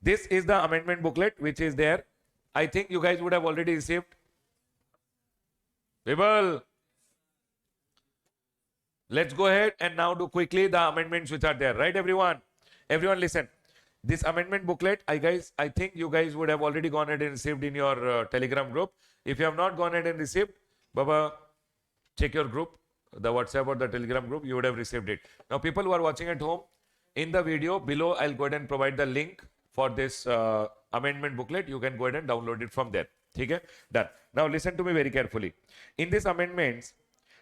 This is the amendment booklet which is there. I think you guys would have already received. People, let's go ahead and now do quickly the amendments which are there. Right, everyone? Everyone listen. This amendment booklet, I think you guys would have already gone ahead and received in your Telegram group. If you have not gone ahead and received, Baba, check your group, the WhatsApp or the Telegram group, you would have received it. Now, people who are watching at home, in the video below, I'll go ahead and provide the link for this amendment booklet. You can go ahead and download it from there. Okay? Done. Now, listen to me very carefully. In this amendments,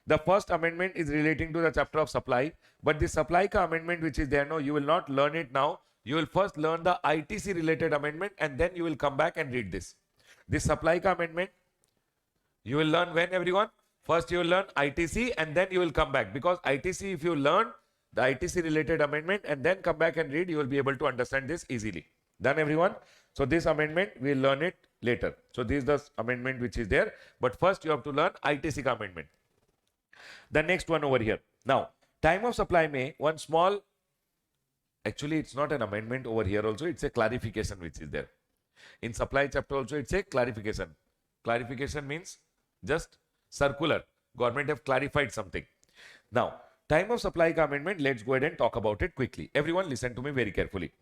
the first amendment is relating to the chapter of supply, but the supply ka amendment which is there now, you will not learn it now. You will first learn the ITC related amendment and then you will come back and read this. This supply ka amendment, you will learn when, everyone? First you will learn ITC and then you will come back, because ITC, if you learn the ITC related amendment and then come back and read, you will be able to understand this easily. Done, everyone? So this amendment, we will learn it later. So this is the amendment which is there, but first you have to learn ITC ka amendment. The next one over here. Now, time of supply may one small, actually it's not an amendment over here also, it's a clarification which is there. In supply chapter also it's a clarification. Clarification means just circular. Government have clarified something. Now, time of supply ka amendment, let's go ahead and talk about it quickly. Everyone listen to me very carefully.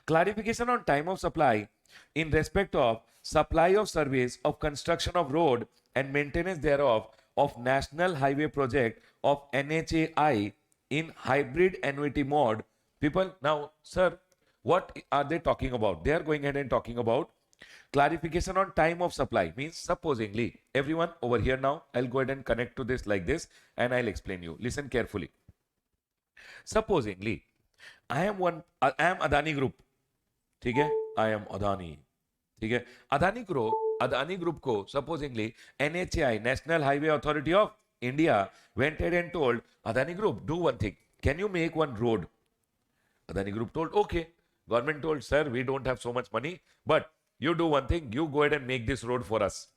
Clarification on time of supply in respect of supply of service of construction of road and maintenance thereof of National Highway Project of NHAI in hybrid annuity mode. People, now, sir, what are they talking about? They are going ahead and talking about clarification on time of supply. Means supposingly, everyone over here now, I'll go ahead and connect to this like this and I'll explain you. Listen carefully. Supposingly, I am Adani Group. ठीक है? I am Adani. ठीक है? Adani Group को supposingly NHAI, National Highway Authority of India, went ahead and told Adani Group, do one thing. Can you make one road? Adani Group told, okay. Government told, sir, we don't have so much money, but you do one thing. You go ahead and make this road for us.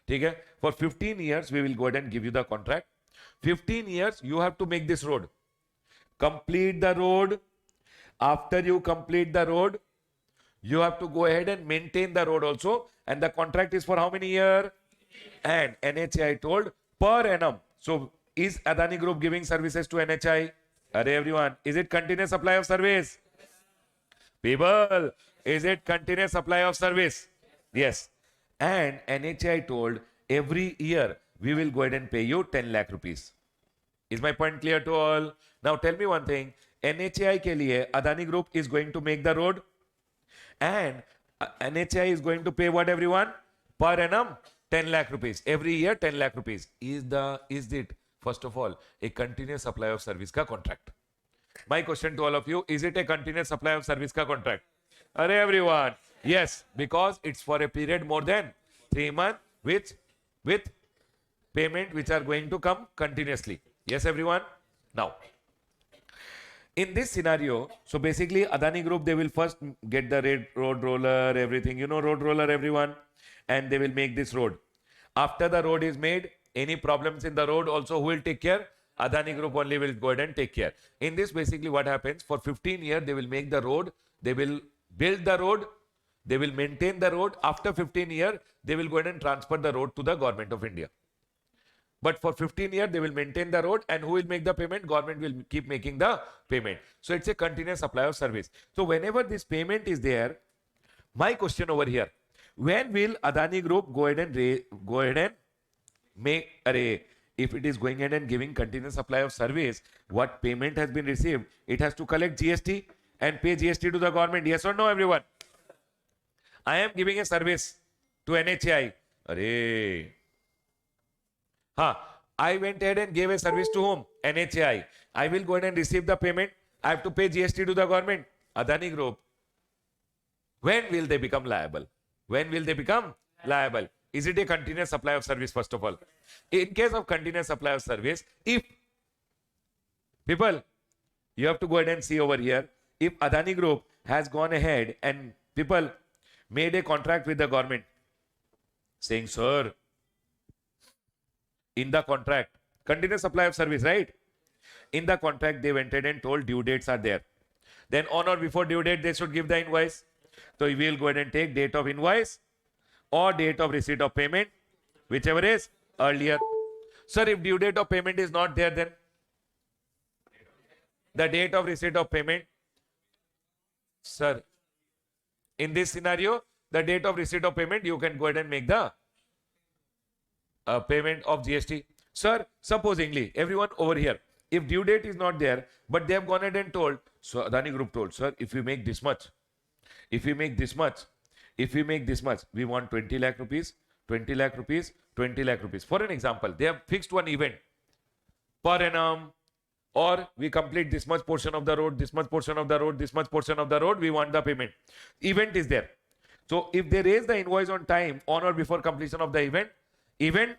ठीक है? For 15 years, we will go ahead and give you the contract. 15 years, you have to make this road. Complete the road. After you complete the road, you have to go ahead and maintain the road also. And the contract is for how many years? And NHAI told per annum. So is Adani Group giving services to NHAI? Are everyone? Is it continuous supply of service? People, is it continuous supply of service? Yes. And NHAI told every year we will go ahead and pay you 10 lakh rupees. Is my point clear to all? Now tell me one thing. NHAI ke liye Adani Group is going to make the road. And NHAI is going to pay what, everyone? Per annum 10 lakh rupees. Every year 10 lakh rupees. Is it, first of all, a continuous supply of service ka contract? My question to all of you, is it a continuous supply of service ka contract? Are everyone? Yes, because it's for a period more than 3 months with payment which are going to come continuously. Yes, everyone? Now, in this scenario, so basically Adani Group, they will first get the road roller, everything, you know, road roller, everyone, and they will make this road. After the road is made, any problems in the road also, who will take care? Adani Group only will go ahead and take care. In this, basically what happens, for 15 years, they will make the road, they will build the road, they will maintain the road. After 15 years, they will go ahead and transfer the road to the government of India. But for 15 years, they will maintain the road, and who will make the payment? Government will keep making the payment. So it's a continuous supply of service. So whenever this payment is there, my question over here, when will Adani Group go ahead and make, if it is going ahead and giving continuous supply of service, what payment has been received, it has to collect GST and pay GST to the government. Yes or no, everyone? I am giving a service to NHAI. I went ahead and gave a service to whom? NHAI. I will go ahead and receive the payment. I have to pay GST to the government. Adani Group. When will they become liable? When will they become liable? Is it a continuous supply of service, first of all? In case of continuous supply of service, if people, you have to go ahead and see over here, if Adani Group has gone ahead and people made a contract with the government saying, sir, in the contract, continuous supply of service, right? In the contract, they went ahead and told due dates are there. Then on or before due date, they should give the invoice. So we will go ahead and take date of invoice or date of receipt of payment, whichever is earlier. Sir, if due date of payment is not there, then the date of receipt of payment. Sir, in this scenario, the date of receipt of payment, you can go ahead and make the payment of GST. Sir, supposingly, everyone over here, if due date is not there, but they have gone ahead and told, so Adani Group told, sir, if we make this much, if we make this much, if we make this much, we want 20 lakh rupees, 20 lakh rupees, 20 lakh rupees. For an example, they have fixed one event per annum, or we complete this much portion of the road, this much portion of the road, this much portion of the road, we want the payment. Event is there. So if they raise the invoice on time, on or before completion of the event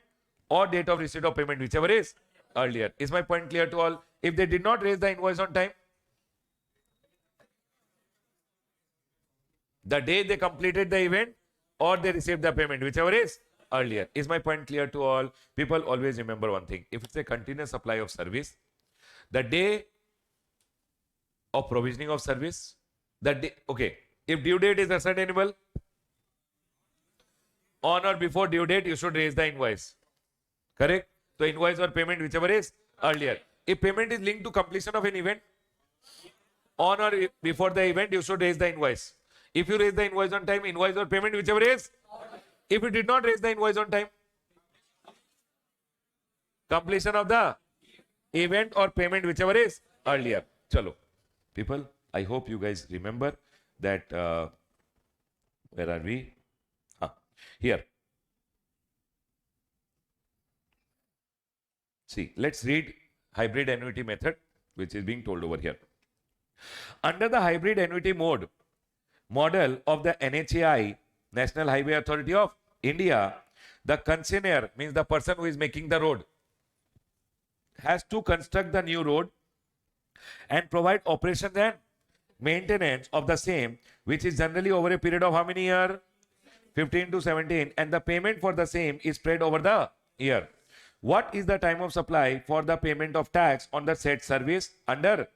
or date of receipt of payment, whichever is earlier. Is my point clear to all? If they did not raise the invoice on time, the day they completed the event or they received the payment, whichever is earlier. Is my point clear to all? People always remember one thing. If it's a continuous supply of service, the day of provisioning of service, the day, okay, if due date is ascertainable, on or before due date, you should raise the invoice. Correct? So invoice or payment, whichever is earlier. If payment is linked to completion of an event, on or before the event, you should raise the invoice. If you raise the invoice on time, invoice or payment, whichever is. If you did not raise the invoice on time, completion of the event or payment, whichever is earlier. Chalo. People, I hope you guys remember that, where are we? Here. See, let's read hybrid annuity method, which is being told over here. Under the hybrid annuity model of the NHAI, National Highway Authority of India, the concessionaire, means the person who is making the road, has to construct the new road and provide operation and maintenance of the same, which is generally over a period of how many years? 15 to 17, and the payment for the same is spread over the year. What is the time of supply for the payment of tax on the said service under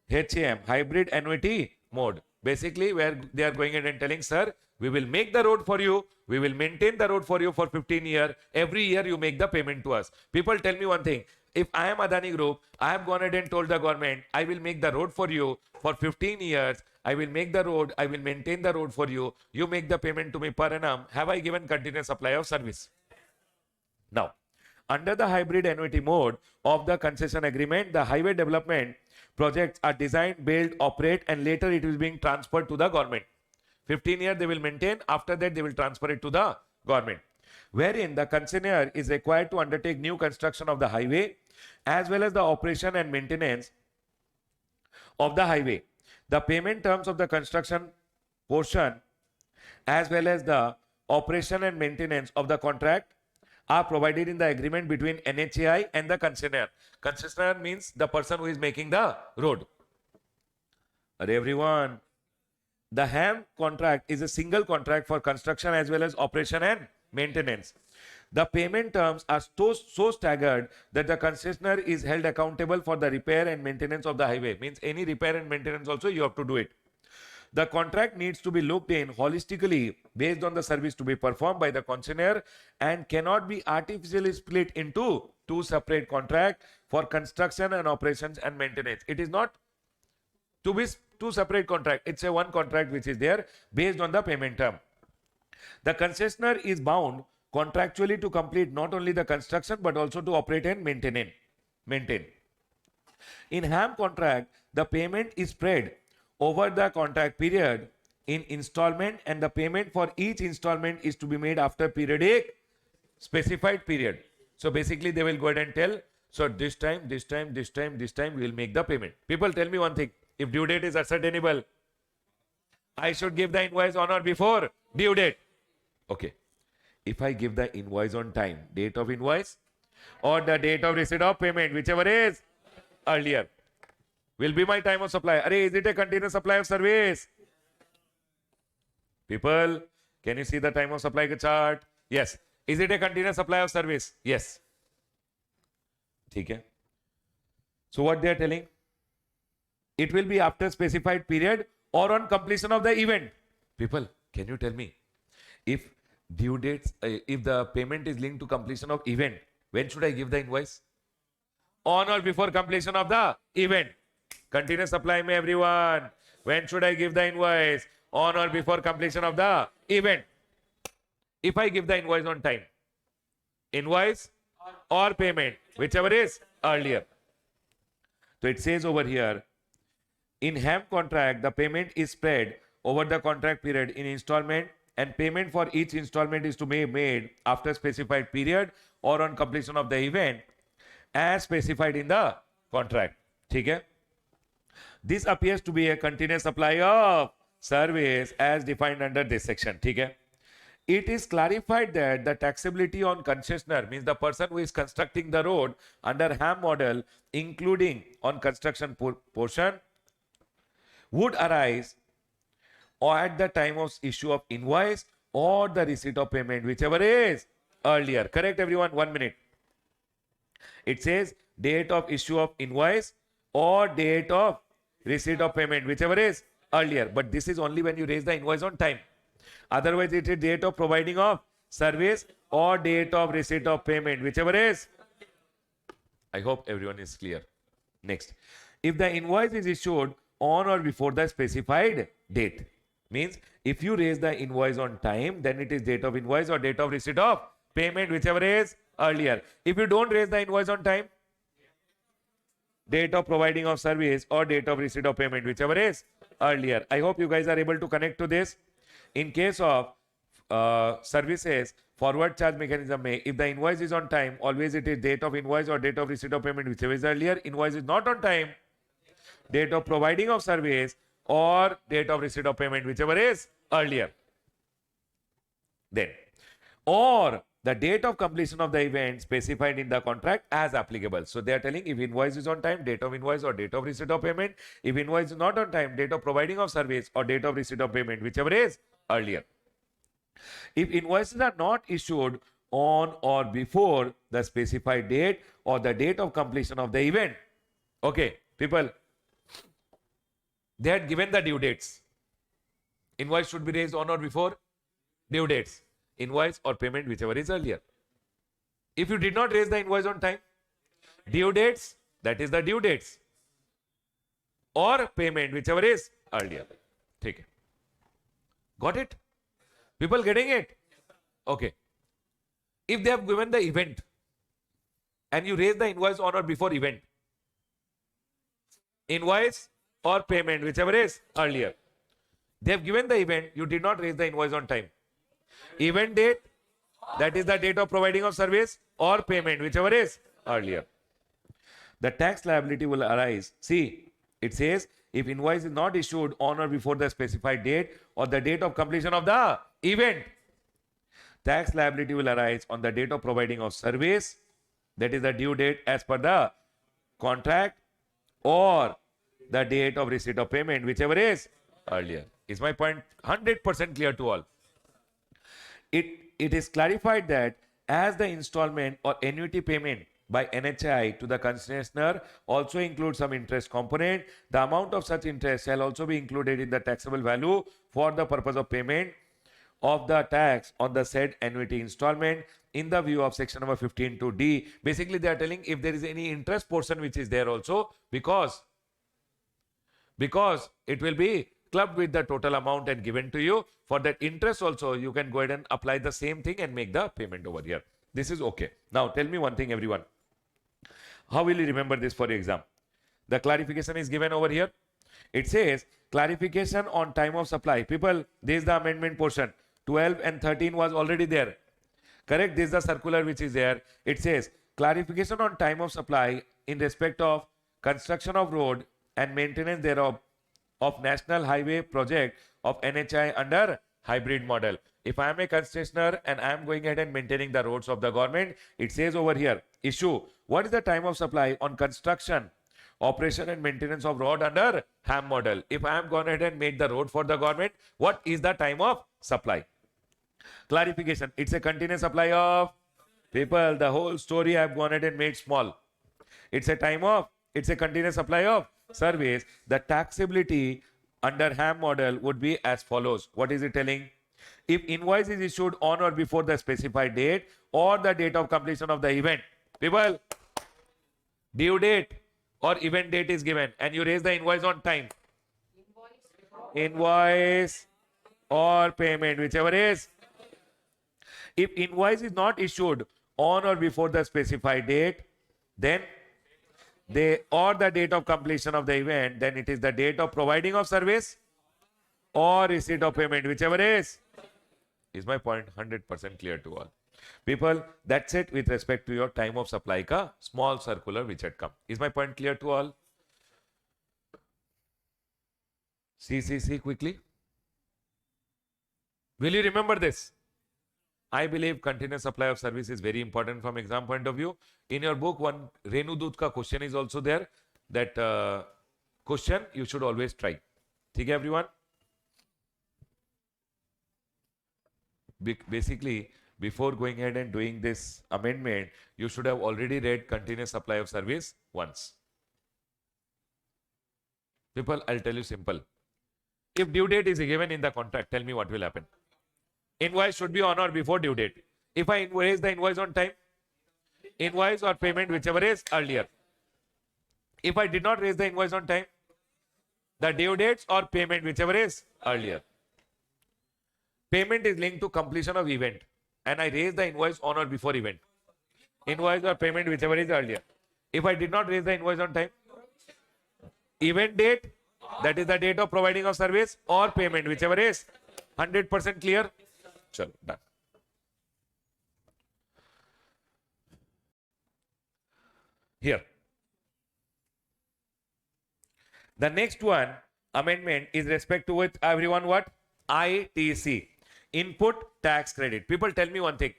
HAM, hybrid annuity mode? Basically, where they are going ahead and telling, sir, we will make the road for you, we will maintain the road for you for 15 years. Every year you make the payment to us. People tell me one thing. If I am Adani Group, I have gone ahead and told the government, I will make the road for you for 15 years. I will make the road, I will maintain the road for you. You make the payment to me per annum. Have I given continuous supply of service? Now, under the hybrid annuity mode of the concession agreement, the highway development projects are designed, built, operate, and later it is being transferred to the government. 15 years they will maintain. After that, they will transfer it to the government. Wherein the concessionaire is required to undertake new construction of the highway as well as the operation and maintenance of the highway. The payment terms of the construction portion as well as the operation and maintenance of the contract are provided in the agreement between NHAI and the concessionaire. Concessionaire means the person who is making the road. Everyone, the HAM contract is a single contract for construction as well as operation and maintenance. The payment terms are so staggered that the concessionaire is held accountable for the repair and maintenance of the highway. Means any repair and maintenance also you have to do it. The contract needs to be looked in holistically based on the service to be performed by the concessionaire and cannot be artificially split into two separate contracts for construction and operations and maintenance. It is not to be two separate contracts. It's a one contract which is there based on the payment term. The concessionaire is bound contractually to complete not only the construction but also to operate and maintain. In HAM contract, the payment is spread over the contract period in installment, and the payment for each installment is to be made after periodic specified period. So basically they will go ahead and tell, so this time we will make the payment. People tell me one thing, if due date is ascertainable, I should give the invoice on or before due date. Okay. If I give the invoice on time, date of invoice or the date of receipt of payment, whichever is earlier, will be my time of supply. Is it a continuous supply of service? People, can you see the time of supply chart? Yes. Is it a continuous supply of service? Yes. Okay. So what they are telling? It will be after specified period or on completion of the event. People, can you tell me if due dates, if the payment is linked to completion of event, when should I give the invoice? On or before completion of the event. Continuous supply me everyone. When should I give the invoice? On or before completion of the event. If I give the invoice on time, invoice or payment, whichever is earlier. So it says over here, in HAM contract, the payment is spread over the contract period in installment, and payment for each installment is to be made after specified period or on completion of the event as specified in the contract. ठीक है? This appears to be a continuous supply of service as defined under this section. ठीक है? It is clarified that the taxability on concessionaire, means the person who is constructing the road under HAM model, including on construction portion, would arise or at the time of issue of invoice or the receipt of payment, whichever is earlier. Correct, everyone? 1 minute. It says date of issue of invoice or date of receipt of payment, whichever is earlier. But this is only when you raise the invoice on time. Otherwise, it is date of providing of service or date of receipt of payment, whichever is. I hope everyone is clear. Next, if the invoice is issued on or before the specified date, means if you raise the invoice on time, then it is date of invoice or date of receipt of payment, whichever is earlier. If you don't raise the invoice on time, date of providing of service or date of receipt of payment, whichever is earlier. I hope you guys are able to connect to this. In case of services, forward charge mechanism may, if the invoice is on time, always it is date of invoice or date of receipt of payment, whichever is earlier. Invoice is not on time, date of providing of service or date of receipt of payment, whichever is earlier. Then, or the date of completion of the event specified in the contract as applicable. So they are telling if invoice is on time, date of invoice or date of receipt of payment. If invoice is not on time, date of providing of service or date of receipt of payment, whichever is earlier. If invoices are not issued on or before the specified date or the date of completion of the event, okay, people, they had given the due dates. Invoice should be raised on or before due dates. Invoice or payment, whichever is earlier. If you did not raise the invoice on time, due dates, that is the due dates, or payment, whichever is earlier. Okay. Got it? People getting it? Okay. If they have given the event and you raise the invoice on or before event, invoice or payment, whichever is earlier. They have given the event, you did not raise the invoice on time. Event date, that is the date of providing of service or payment, whichever is earlier. The tax liability will arise. See, it says if invoice is not issued on or before the specified date or the date of completion of the event, tax liability will arise on the date of providing of service, that is the due date as per the contract, or the date of receipt of payment, whichever is earlier. Is my point 100% clear to all? It is clarified that as the installment or annuity payment by NHAI to the concessionaire also includes some interest component, the amount of such interest shall also be included in the taxable value for the purpose of payment of the tax on the said annuity installment in the view of section number 15(2)(d). Basically, they are telling if there is any interest portion which is there also, because it will be clubbed with the total amount and given to you. For that interest also, you can go ahead and apply the same thing and make the payment over here. This is okay. Now, tell me one thing, everyone. How will you remember this for your exam? The clarification is given over here. It says clarification on time of supply. People, this is the amendment portion. 12 and 13 was already there. Correct? This is the circular which is there. It says clarification on time of supply in respect of construction of road and maintenance thereof of national highway project of NHAI under hybrid model. If I am a concessionaire and I am going ahead and maintaining the roads of the government, it says over here, issue, what is the time of supply on construction, operation and maintenance of road under HAM model? If I am going ahead and made the road for the government, what is the time of supply? Clarification, it's a continuous supply of people. The whole story I have gone ahead and made small. It's a continuous supply of service. The taxability under HAM model would be as follows. What is it telling? If invoice is issued on or before the specified date or the date of completion of the event, people, due date or event date is given and you raise the invoice on time. Invoice or payment, whichever is. If invoice is not issued on or before the specified date, then or the date of completion of the event, then it is the date of providing of service or receipt of payment, whichever is. Is my point 100% clear to all? People, that's it with respect to your time of supply ka small circular which had come. Is my point clear to all? See quickly. Will you remember this? I believe continuous supply of service is very important from exam point of view. In your book, one Renu Dut ka question is also there. That question you should always try. ठीक है everyone? Basically, before going ahead and doing this amendment, you should have already read continuous supply of service once. People, I'll tell you simple. If due date is given in the contract, tell me what will happen. Invoice should be on or before due date. If I raise the invoice on time, invoice or payment, whichever is earlier. If I did not raise the invoice on time, the due dates or payment, whichever is earlier. Payment is linked to completion of event and I raise the invoice on or before event. Invoice or payment, whichever is earlier. If I did not raise the invoice on time, event date, that is the date of providing of service or payment, whichever is 100% clear. Chalo, done. Here. The next one, amendment, is respect to with everyone what? ITC. Input tax credit. People, tell me one thing.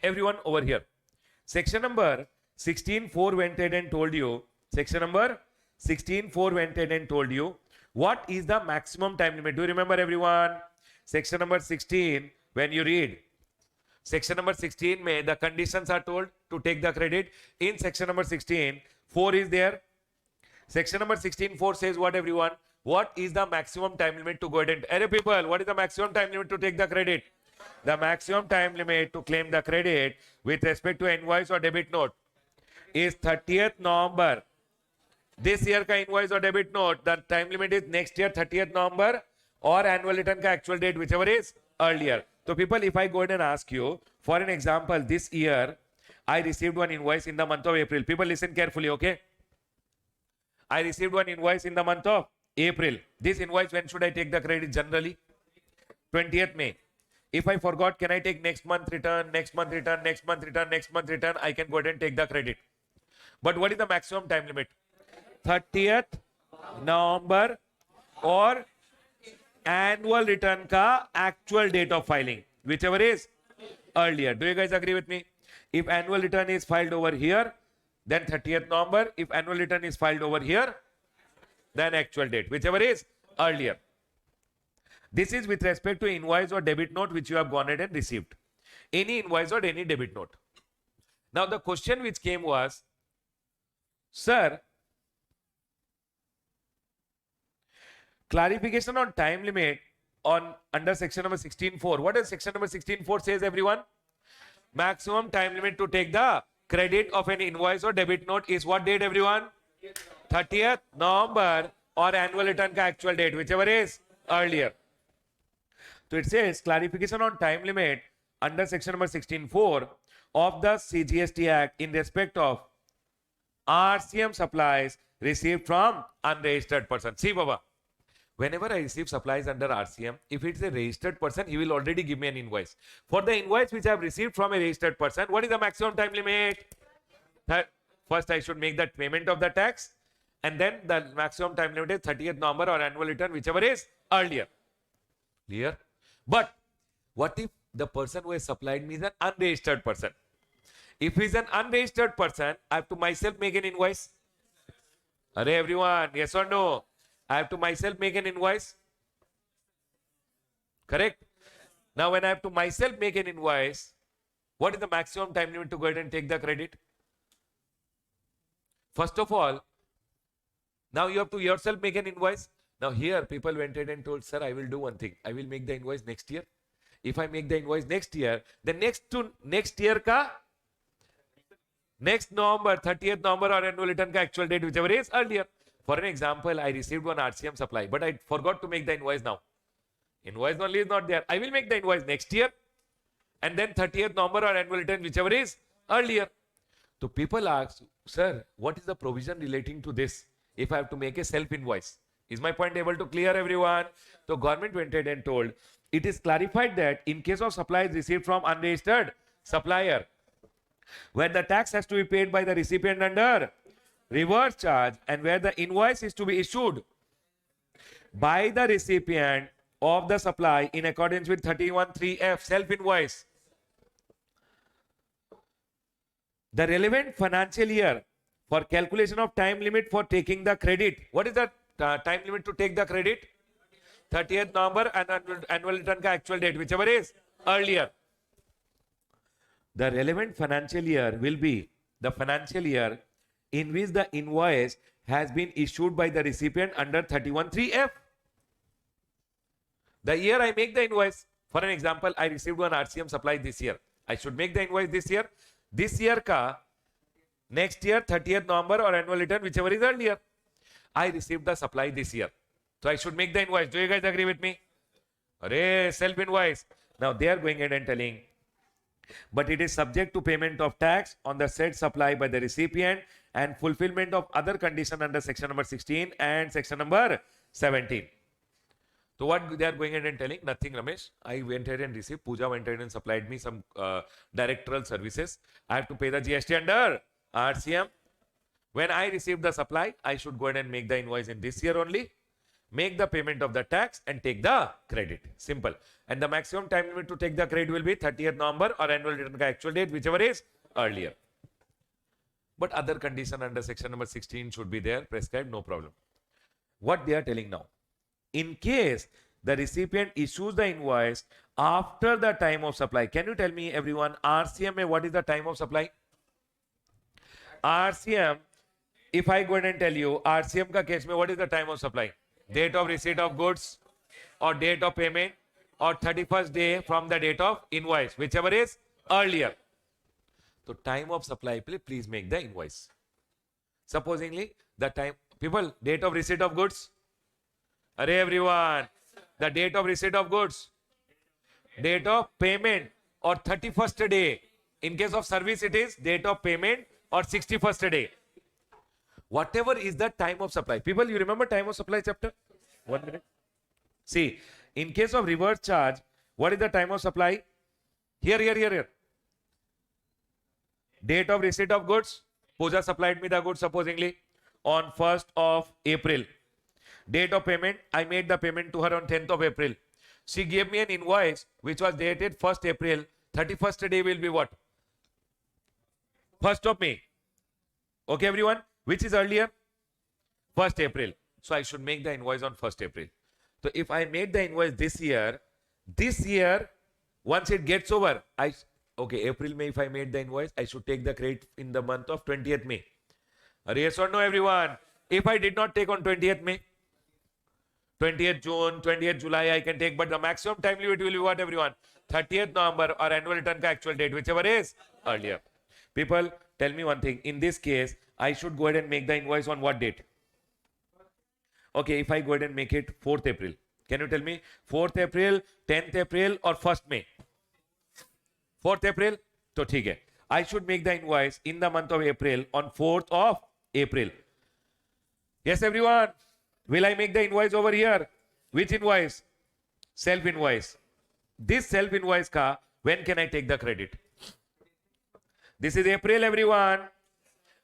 Everyone over here. Section number 16.4 went ahead and told you. Section number 16.4 went ahead and told you what is the maximum time limit. Do you remember everyone? Section number 16, when you read, section number 16 mein the conditions are told to take the credit. In section number 16, 4 is there. Section number 16.4 says what everyone? What is the maximum time limit to go ahead and... Arey people, what is the maximum time limit to take the credit? The maximum time limit to claim the credit with respect to invoice or debit note is 30th November. This year ka invoice or debit note, the time limit is next year 30th November or annual return ka actual date, whichever is earlier. So people, if I go ahead and ask you, for an example, this year, I received one invoice in the month of April. People listen carefully, okay? I received one invoice in the month of April. This invoice, when should I take the credit generally? 20th May. If I forgot, can I take next month return, next month return, next month return, next month return? I can go ahead and take the credit. But what is the maximum time limit? 30th November or annual return ka actual date of filing, whichever is earlier. Do you guys agree with me? If annual return is filed over here, then 30th November. If annual return is filed over here, then actual date, whichever is earlier. This is with respect to invoice or debit note which you have gone ahead and received. Any invoice or any debit note. Now the question which came was, sir, clarification on time limit on under section number 16.4. What does section number 16.4 says everyone? Maximum time limit to take the credit of an invoice or debit note is what date everyone? 30th November or annual return ka actual date, whichever is earlier. So it says clarification on time limit under section number 16.4 of the CGST Act in respect of RCM supplies received from unregistered person. See Baba, whenever I receive supplies under RCM, if it's a registered person, he will already give me an invoice. For the invoice which I have received from a registered person, what is the maximum time limit? First I should make that payment of the tax and then the maximum time limit is 30th November or annual return, whichever is earlier. Clear? But what if the person who has supplied me is an unregistered person? If he is an unregistered person, I have to myself make an invoice. Arey everyone, yes or no? I have to myself make an invoice. Correct? Now when I have to myself make an invoice, what is the maximum time limit to go ahead and take the credit? First of all, Now you have to yourself make an invoice. Now here people went ahead and told, sir, I will do one thing. I will make the invoice next year. If I make the invoice next year, then next year ka next November, 30th November or annual return ka actual date, whichever is earlier. For an example, I received one RCM supply, but I forgot to make the invoice now. Invoice only is not there. I will make the invoice next year and then 30th November or annual return, whichever is earlier. So people ask, sir, what is the provision relating to this if I have to make a self-invoice? Is my point able to clear everyone? So government went ahead and told, it is clarified that in case of supplies received from unregistered supplier, where the tax has to be paid by the recipient under reverse charge and where the invoice is to be issued by the recipient of the supply in accordance with 31(3)(f) self-invoice, the relevant financial year for calculation of time limit for taking the credit. What is the time limit to take the credit? 30th November and annual return ka actual date, whichever is earlier. The relevant financial year will be the financial year in which the invoice has been issued by the recipient under 31(3)(f). The year I make the invoice, for an example, I received one RCM supply this year. I should make the invoice this year. This year ka next year 30th November or annual return, whichever is earlier. I received the supply this year. So I should make the invoice. Do you guys agree with me? Array, self-invoice. Now they are going ahead and telling, but it is subject to payment of tax on the said supply by the recipient and fulfillment of other condition under section number 16 and section number 17. So what they are going ahead and telling? Nothing, Ramesh. I went ahead and received. Pooja went ahead and supplied me some directorial services. I have to pay the GST under RCM. When I received the supply, I should go ahead and make the invoice in this year only, make the payment of the tax and take the credit. Simple. And the maximum time limit to take the credit will be 30th November or annual return ka actual date, whichever is earlier. But other condition under section number 16 should be there, prescribed, no problem. What they are telling now, in case the recipient issues the invoice after the time of supply, can you tell me everyone, RCM mein what is the time of supply? RCM, if I go ahead and tell you, RCM ka case mein what is the time of supply? Date of receipt of goods or date of payment or 31st day from the date of invoice, whichever is earlier. So time of supply, please make the invoice. Supposingly the time, people, date of receipt of goods. Array everyone, the date of receipt of goods, date of payment or 31st day. In case of service, it is date of payment or 61st day. Whatever is the time of supply. People, you remember time of supply chapter? 1 minute. See, in case of reverse charge, what is the time of supply? Here. Date of receipt of goods. Pooja supplied me the goods supposingly on 1st of April. Date of payment, I made the payment to her on 10th of April. She gave me an invoice which was dated 1st April. 31st day will be what? 1st of May. Okay, everyone? Which is earlier? 1st April. So I should make the invoice on 1st April. So if I made the invoice this year, once it gets over, April, May, if I made the invoice, I should take the credit in the month of 20th May. Yes or no, everyone? If I did not take on 20th May, 20th June, 20th July, I can take, but the maximum time limit will be what, everyone? 30th November or annual return ka actual date, whichever is earlier. People, tell me one thing. In this case, I should go ahead and make the invoice on what date? Okay, if I go ahead and make it 4th April, can you tell me 4th April, 10th April or 1st May? 4th April? So, theek hai. I should make the invoice in the month of April on 4th of April. Yes, everyone? Will I make the invoice over here? Which invoice? Self-invoice. This self-invoice ka, when can I take the credit? This is April, everyone.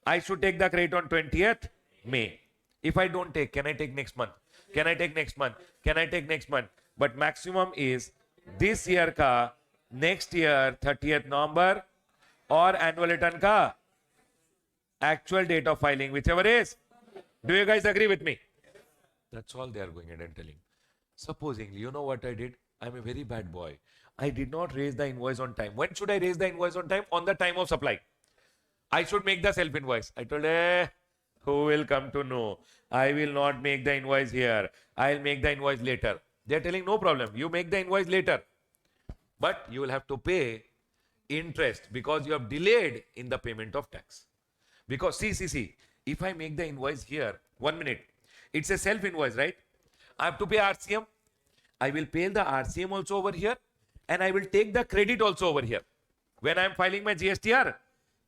I should take the credit on 20th May. If I don't take, can I take next month? Can I take next month? Can I take next month? But maximum is this year ka, next year 30th November or annual return ka actual date of filing, whichever is. Do you guys agree with me? That's all they are going ahead and telling. Supposingly, you know what I did? I'm a very bad boy. I did not raise the invoice on time. When should I raise the invoice on time? On the time of supply. I should make the self-invoice. I told, Who will come to know? I will not make the invoice here. I'll make the invoice later. They're telling no problem. You make the invoice later. But you will have to pay interest because you have delayed in the payment of tax. Because see, if I make the invoice here, 1 minute, it's a self invoice, right? I have to pay RCM. I will pay the RCM also over here and I will take the credit also over here. When I am filing my GSTR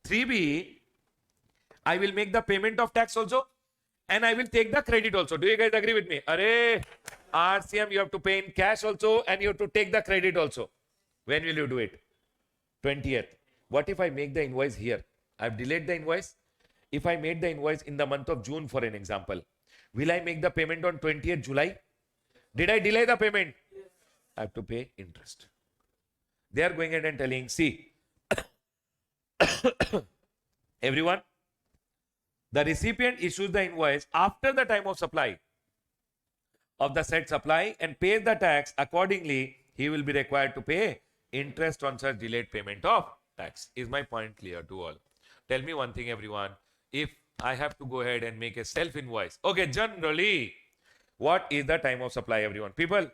3B, I will make the payment of tax also and I will take the credit also. Do you guys agree with me? Arey, RCM you have to pay in cash also and you have to take the credit also. When will you do it? 20th. What if I make the invoice here? I have delayed the invoice. If I made the invoice in the month of June, for an example, will I make the payment on 20th July? Did I delay the payment? Yes. I have to pay interest. They are going ahead and telling, see, everyone, the recipient issues the invoice after the time of supply of the said supply and pays the tax accordingly. He will be required to pay interest on such delayed payment of tax. Is my point clear to all? Tell me one thing, everyone. If I have to go ahead and make a self invoice, okay, generally, what is the time of supply, everyone? People,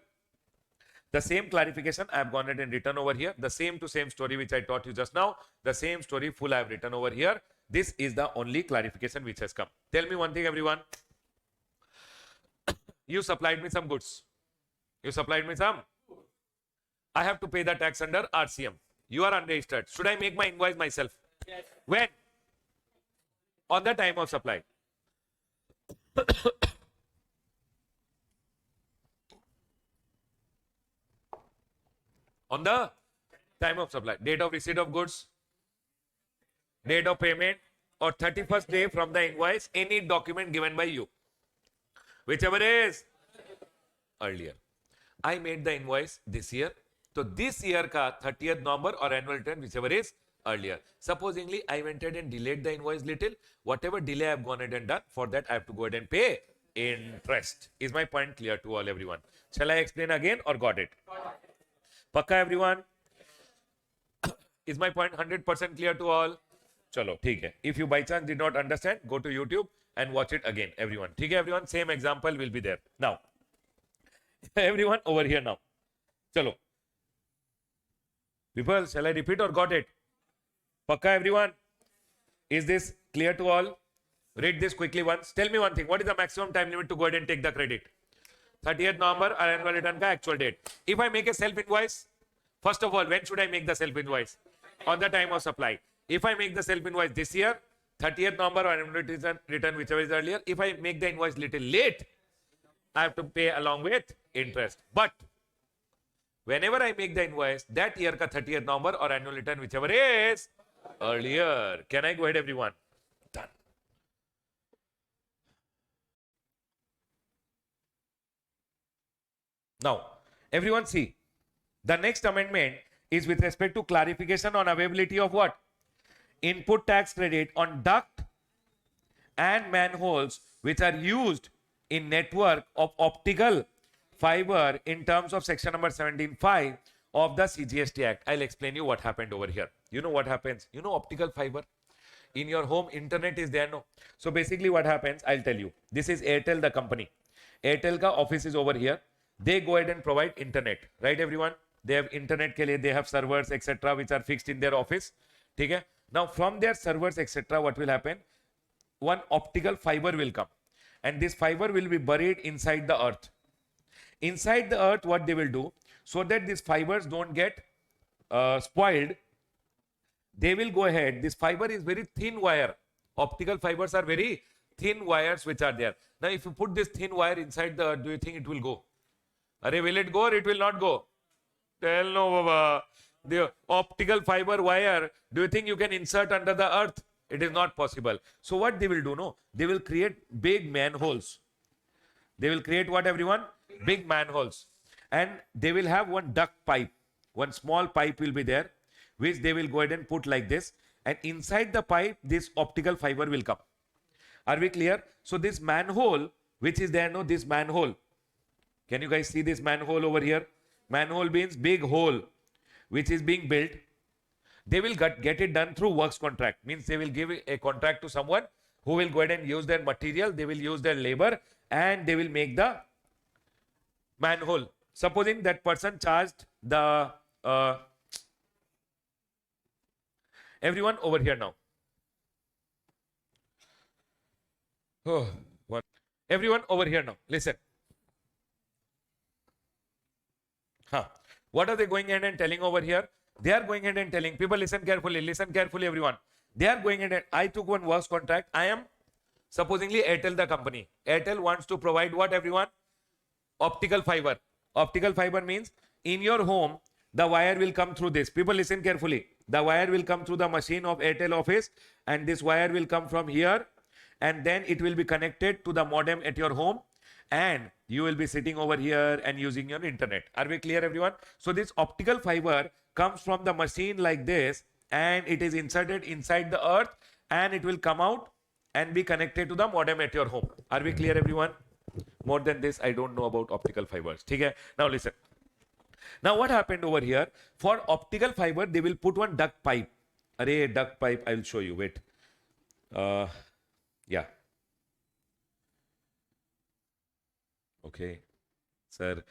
the same clarification I have gone ahead and written over here. The same to same story which I taught you just now. The same story full I have written over here. This is the only clarification which has come. Tell me one thing, everyone. You supplied me some goods. You supplied me some. I have to pay the tax under RCM. You are unregistered. Should I make my invoice myself? Yes. When? On the time of supply. On the time of supply. Date of receipt of goods, date of payment, or 31st day from the invoice, any document given by you. Whichever is earlier. I made the invoice this year. So this year ka 30th November or annual return, whichever is earlier. Supposingly, I went ahead and delayed the invoice little. Whatever delay I have gone ahead and done, for that I have to go ahead and pay interest. Is my point clear to all, everyone? Shall I explain again or got it? Pakka, everyone? Is my point 100% clear to all? Chalo, theek hai. If you by chance did not understand, go to YouTube and watch it again, everyone. Theek hai, everyone? Same example will be there. Now, everyone over here now. Chalo. People, shall I repeat or got it? Pakka, everyone? Is this clear to all? Read this quickly once. Tell me one thing. What is the maximum time limit to go ahead and take the credit? 30th November or annual return ka actual date. If I make a self-invoice, first of all, when should I make the self-invoice? On the time of supply. If I make the self-invoice this year, 30th November or annual return, whichever is earlier, if I make the invoice little late, I have to pay along with interest. But whenever I make the invoice, that year ka 30th November or annual return, whichever is earlier. Can I go ahead, everyone? Done. Now, everyone see, the next amendment is with respect to clarification on availability of what? Input tax credit on duct and manholes which are used in network of optical fiber in terms of section number 17(5) of the CGST Act. I'll explain you what happened over here. You know what happens? You know optical fiber? In your home, internet is there, no? So basically what happens, I'll tell you. This is Airtel, the company. Airtel ka office is over here. They go ahead and provide internet, right, everyone? They have internet ke liye, they have servers, etc., which are fixed in their office. Okay? Now, from their servers, etc., what will happen? One optical fiber will come, and this fiber will be buried inside the earth. Inside the earth, what they will do, so that these fibers don't get spoiled, they will go ahead. This fiber is very thin wire. Optical fibers are very thin wires which are there. Now, if you put this thin wire inside the earth, do you think it will go? Arey, will it go or it will not go? Tell no, Baba. The optical fiber wire, do you think you can insert under the earth? It is not possible. So what they will do, no? They will create big manholes. They will create what, everyone? Big manholes. And they will have one duct pipe. One small pipe will be there, which they will go ahead and put like this. And inside the pipe, this optical fiber will come. Are we clear? So this manhole, which is there, no? This manhole. Can you guys see this manhole over here? Manhole means big hole, which is being built. They will get it done through works contract. Means they will give a contract to someone who will go ahead and use their material, they will use their labor, and they will make the manhole. Supposing that person charged the everyone over here now. Oh, what? Everyone over here now. Listen. What are they going ahead and telling over here? They are going ahead and telling people, listen carefully, everyone. They are going ahead and I took one works contract. I am supposingly Airtel, the company. Airtel wants to provide what, everyone? Optical fiber. Optical fiber means in your home, the wire will come through this. People listen carefully. The wire will come through the machine of Airtel office, and this wire will come from here, and then it will be connected to the modem at your home, and you will be sitting over here and using your internet. Are we clear, everyone? So this optical fiber comes from the machine like this, and it is inserted inside the earth, and it will come out and be connected to the modem at your home. Are we clear, everyone? More than this, I don't know about optical fibers. Okay? Now listen. Now what happened over here? For optical fiber, they will put one duct pipe. Array duct pipe, I will show you. Wait. Yeah. Okay. Sir,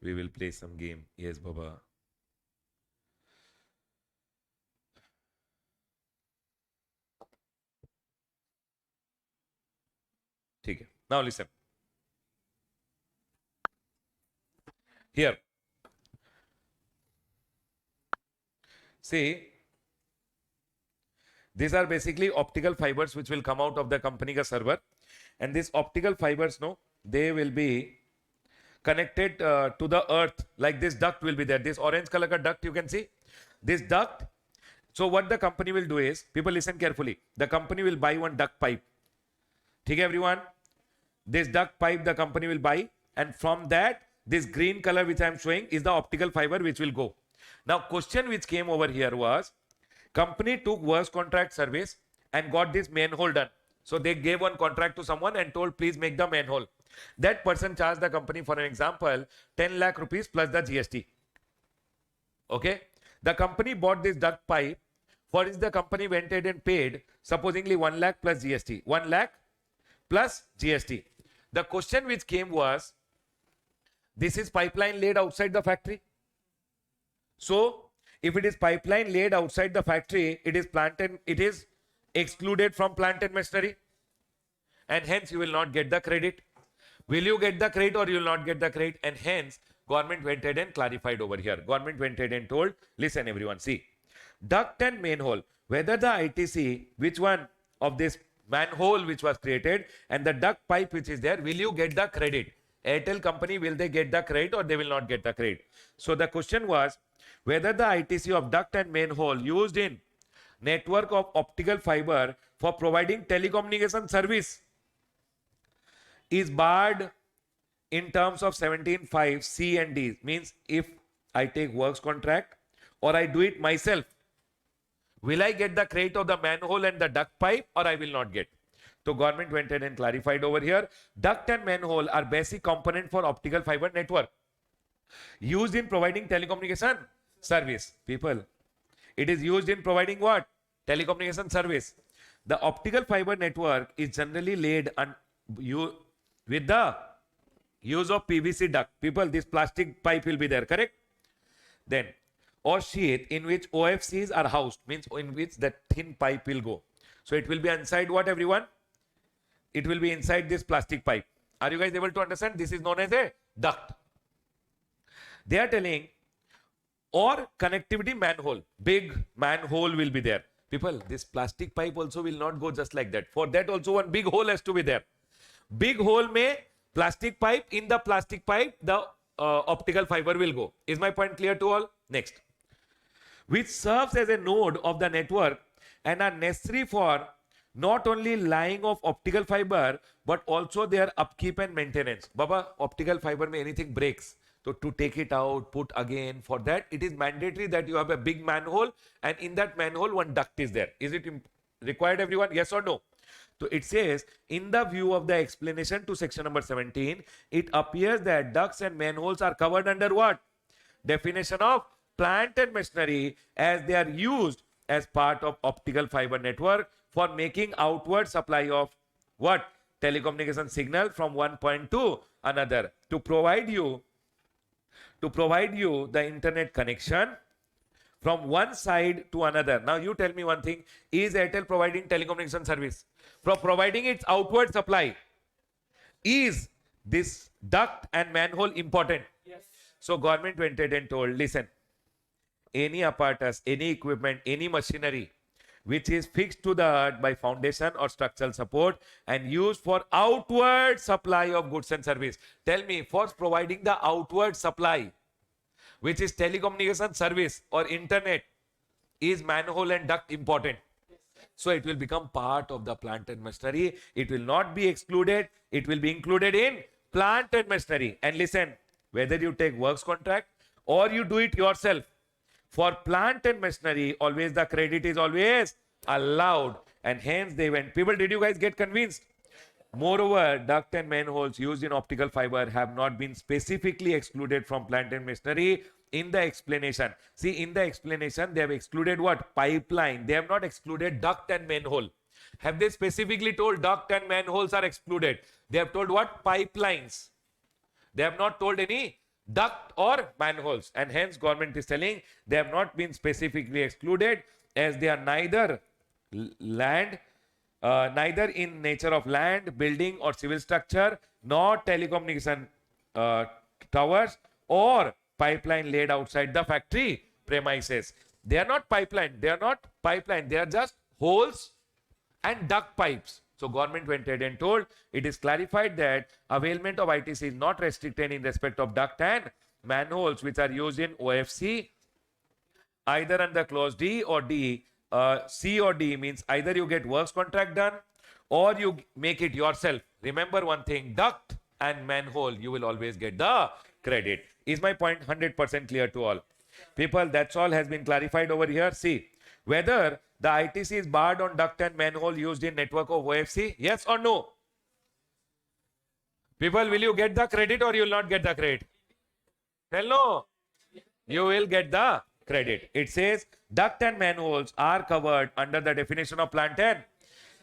we will play some game. Yes, Baba. Okay. Now listen. Here. See, these are basically optical fibers which will come out of the company ka server, and these optical fibers, no, they will be connected to the earth. Like this duct will be there. This orange color ka duct you can see. This duct. So what the company will do is, people listen carefully. The company will buy one duct pipe. Okay, everyone? This duct pipe the company will buy, and from that, this green color which I am showing is the optical fiber which will go. Now, question which came over here was, company took works contract service and got this manhole done. So they gave one contract to someone and told, please make the manhole. That person charged the company, for an example, 10 lakh rupees plus the GST. Okay. The company bought this duct pipe, for which the company went ahead and paid supposedly 1 lakh plus GST. 1 lakh plus GST. The question which came was, this is pipeline laid outside the factory. So, if it is pipeline laid outside the factory, it is excluded from plant and machinery, and hence you will not get the credit. Will you get the credit or you will not get the credit? And hence, government went ahead and clarified over here. Government went ahead and told, listen everyone, see, duct and manhole, whether the ITC, which one of this manhole which was created and the duct pipe which is there, will you get the credit? Airtel company, will they get the credit or they will not get the credit? So the question was, whether the ITC of duct and manhole used in network of optical fiber for providing telecommunication service is barred in terms of 17.5 C and D. Means if I take works contract or I do it myself, will I get the credit of the manhole and the duct pipe or I will not get? So government went ahead and clarified over here. Duct and manhole are basic component for optical fiber network used in providing telecommunication service. People, it is used in providing what? Telecommunication service. The optical fiber network is generally laid with the use of PVC duct. People, this plastic pipe will be there, correct? Then, or sheath in which OFCs are housed, means in which that thin pipe will go. So it will be inside what, everyone? It will be inside this plastic pipe. Are you guys able to understand? This is known as a duct. They are telling, or connectivity manhole, big manhole will be there. People, this plastic pipe also will not go just like that. For that also one big hole has to be there. Big hole may plastic pipe, in the plastic pipe the optical fiber will go. Is my point clear to all? Next. Which serves as a node of the network and are necessary for not only laying of optical fiber but also their upkeep and maintenance. Baba, optical fiber may anything breaks. So to take it out, put again, for that it is mandatory that you have a big manhole, and in that manhole one duct is there. Is it required, everyone? Yes or no? So it says, in the view of the explanation to section number 17, it appears that ducts and manholes are covered under what? Definition of plant and machinery, as they are used as part of optical fiber network for making outward supply of what? Telecommunication signal from one point to another to provide you the internet connection from one side to another. Now you tell me one thing, is Airtel providing telecommunication service? For providing its outward supply, is this duct and manhole important? Yes. So government went ahead and told, listen, any apparatus, any equipment, any machinery which is fixed to the earth by foundation or structural support and used for outward supply of goods and service. Tell me, for providing the outward supply, which is telecommunication service or internet, is manhole and duct important? So it will become part of the plant and machinery. It will not be excluded. It will be included in plant and machinery. And listen, whether you take works contract or you do it yourself, for plant and machinery, always the credit is always allowed. And hence they went. People, did you guys get convinced? Moreover, duct and manholes used in optical fiber have not been specifically excluded from plant and machinery in the explanation. See, in the explanation, they have excluded what? Pipeline. They have not excluded duct and manhole. Have they specifically told duct and manholes are excluded? They have told what? Pipelines. They have not told any duct or manholes. And hence, government is telling they have not been specifically excluded as they are neither neither in nature of land, building or civil structure, nor telecommunication towers or pipeline laid outside the factory premises. They are not pipeline. They are not pipeline. They are just holes and duct pipes. So government went ahead and told, it is clarified that availment of ITC is not restricted in respect of duct and manholes which are used in OFC either under clause D or D. C or D means either you get works contract done or you make it yourself. Remember one thing, duct and manhole, you will always get the credit. Is my point 100% clear to all? People, that's all has been clarified over here. See, whether the ITC is barred on duct and manhole used in network of OFC, yes or no? People, will you get the credit or you will not get the credit? Tell no. You will get the credit. It says duct and manholes are covered under the definition of plant and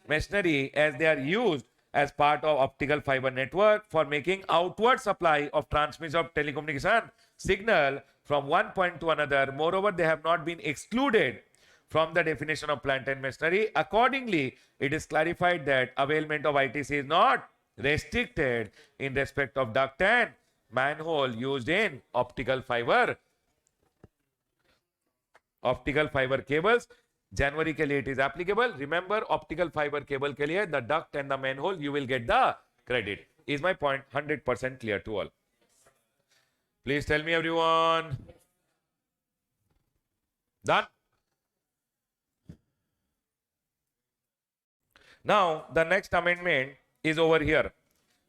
machinery as they are used as part of optical fiber network for making outward supply of transmission of telecommunication signal from one point to another. Moreover, they have not been excluded from the definition of plant and machinery. Accordingly, it is clarified that availment of ITC is not restricted in respect of duct and manhole used in optical fiber cables. January के लिए it is applicable. Remember, optical fiber cable के लिए the duct and the manhole you will get the credit. Is my point 100% clear to all? Please tell me, everyone. Done? Now the next amendment is over here.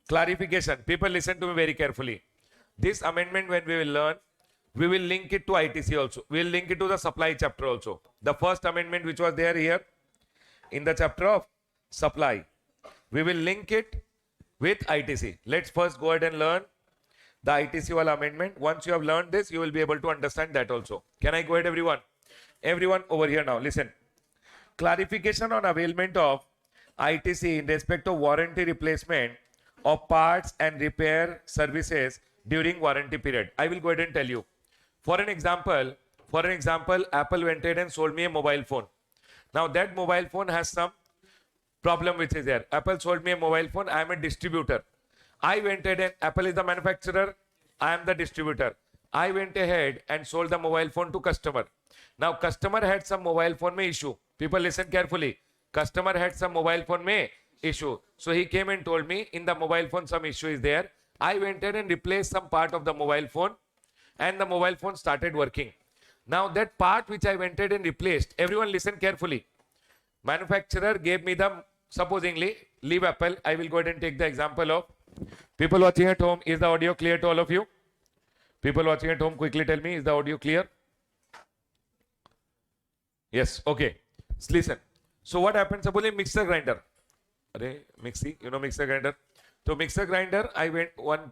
Clarification. People, listen to me very carefully. This amendment, when we will learn, we will link it to ITC also. We will link it to the supply chapter also. The first amendment which was there here in the chapter of supply, we will link it with ITC. Let's first go ahead and learn the ITC wala amendment. Once you have learned this, you will be able to understand that also. Can I go ahead, everyone? Everyone over here now, listen. Clarification on availment of ITC in respect of warranty replacement of parts and repair services during warranty period. I will go ahead and tell you. For an example, Apple went ahead and sold me a mobile phone. Now that mobile phone has some problem which is there. Apple sold me a mobile phone. I am a distributor. I went ahead and Apple is the manufacturer. I am the distributor. I went ahead and sold the mobile phone to customer. Now customer had some mobile phone mein issue. People listen carefully. Customer had some mobile phone mein issue. So he came and told me in the mobile phone some issue is there. I went ahead and replaced some part of the mobile phone and the mobile phone started working. Now that part which I went ahead and replaced, everyone listen carefully. Manufacturer gave me the, supposingly, leave Apple. I will go ahead and take the example of, people watching at home, is the audio clear to all of you? People watching at home, quickly tell me, is the audio clear? Yes, okay. Listen. So what happens, suppose mixer grinder. Mixie, you know mixer grinder? So mixer grinder, I went one,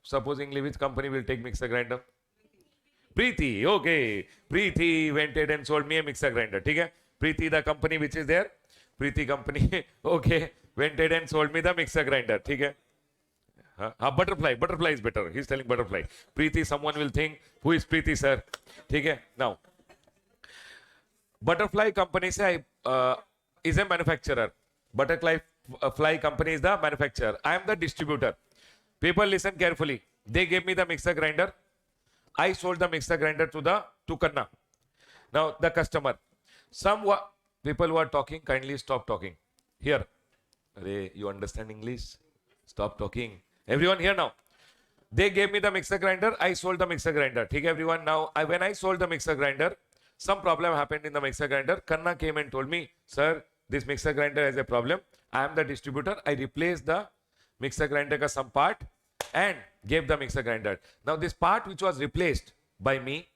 supposingly which company will take mixer grinder? Preeti, okay. Preeti went ahead and sold me a mixer grinder. Okay? Preeti, the company which is there. Preeti company, okay. went ahead and sold me the mixer grinder. ठीक है? Butterfly is better. He's telling butterfly. Preeti, someone will think, who is Preeti, sir? ठीक है? Now, Butterfly company say is a manufacturer. Butterfly fly company is the manufacturer. I am the distributor. People listen carefully. They gave me the mixer grinder. I sold the mixer grinder to Kanna. Now the customer. Some people who are talking, kindly stop talking. Here. Arey, you understand English? Stop talking. Everyone here now. They gave me the mixer grinder. I sold the mixer grinder. Okay, everyone. Now, when I sold the mixer grinder, some problem happened in the mixer grinder. Kanna came and told me, sir, this mixer grinder has a problem. I am the distributor. I replaced the mixer grinder ka some part and gave the mixer grinder. Now, this part which was replaced by me,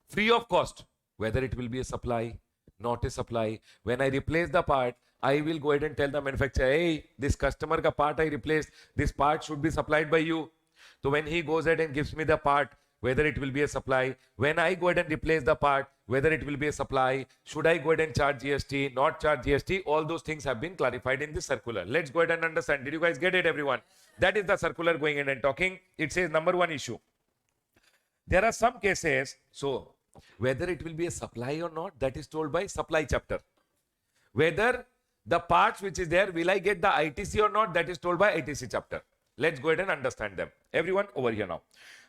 free of cost, whether it will be a supply, not a supply. When I replace the part, I will go ahead and tell the manufacturer, hey, this customer ka part I replaced, this part should be supplied by you. So when he goes ahead and gives me the part, whether it will be a supply, when I go ahead and replace the part, whether it will be a supply, should I go ahead and charge GST, not charge GST, all those things have been clarified in this circular. Let's go ahead and understand. Did you guys get it, everyone? That is the circular going in and talking. It says number one issue. There are some cases, so whether it will be a supply or not, that is told by supply chapter. Whether the parts which is there, will I get the ITC or not, that is told by ITC chapter. Let's go ahead and understand them. Everyone over here now.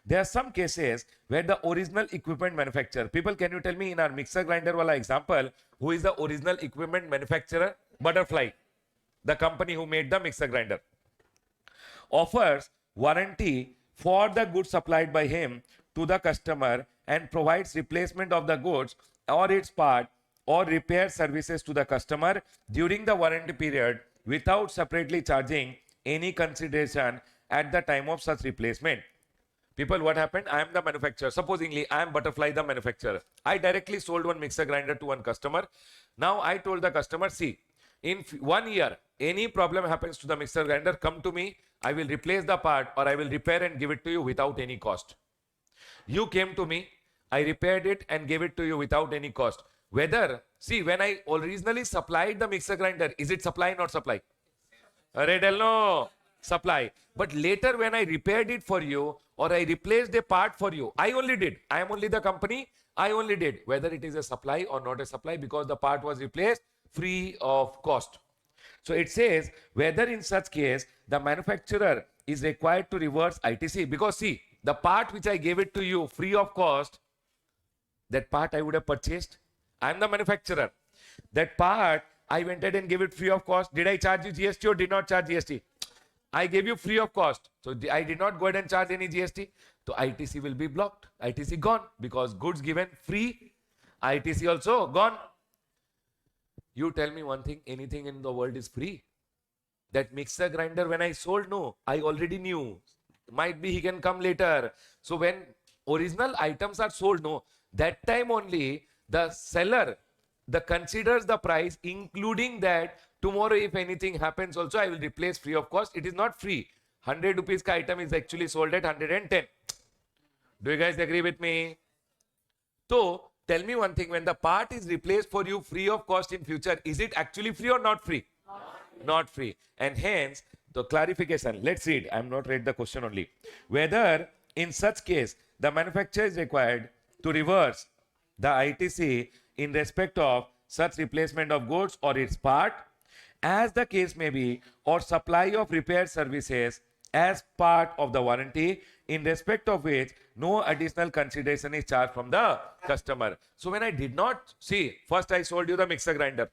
There are some cases where the original equipment manufacturer, people, can you tell me in our mixer grinder wala example, who is the original equipment manufacturer? Butterfly, the company who made the mixer grinder, offers warranty for the goods supplied by him to the customer and provides replacement of the goods or its part or repair services to the customer during the warranty period without separately charging any consideration at the time of such replacement. People, what happened? I am the manufacturer. Supposingly, I am Butterfly, the manufacturer. I directly sold one mixer grinder to one customer. Now, I told the customer, see, in 1 year, any problem happens to the mixer grinder, come to me. I will replace the part or I will repair and give it to you without any cost. You came to me. I repaired it and gave it to you without any cost. Whether, see, when I originally supplied the mixer grinder, is it supply, not supply? No, supply. But later when I repaired it for you or I replaced a part for you, I only did. I am only the company. I only did. Whether it is a supply or not a supply, because the part was replaced free of cost. So it says whether in such case the manufacturer is required to reverse ITC, because see, the part which I gave it to you free of cost, that part I would have purchased. I am the manufacturer. That part I went ahead and gave it free of cost. Did I charge you GST or did not charge GST? I gave you free of cost. So I did not go ahead and charge any GST. So ITC will be blocked. ITC gone because goods given free. ITC also gone. You tell me one thing, anything in the world is free. That mixer grinder when I sold, no, I already knew. Might be he can come later. So when original items are sold, no, that time only the seller considers the price, including that tomorrow if anything happens also I will replace free of cost. It is not free. 100 rupees ka item is actually sold at 110. Do you guys agree with me? So tell me one thing, when the part is replaced for you free of cost in future, is it actually free or not free? Not free. And hence the clarification, let's read. I am not read the question only. Whether in such case the manufacturer is required to reverse the ITC in respect of such replacement of goods or its part, as the case may be, or supply of repair services as part of the warranty, in respect of which no additional consideration is charged from the customer. So when I did not, see, first I sold you the mixer grinder.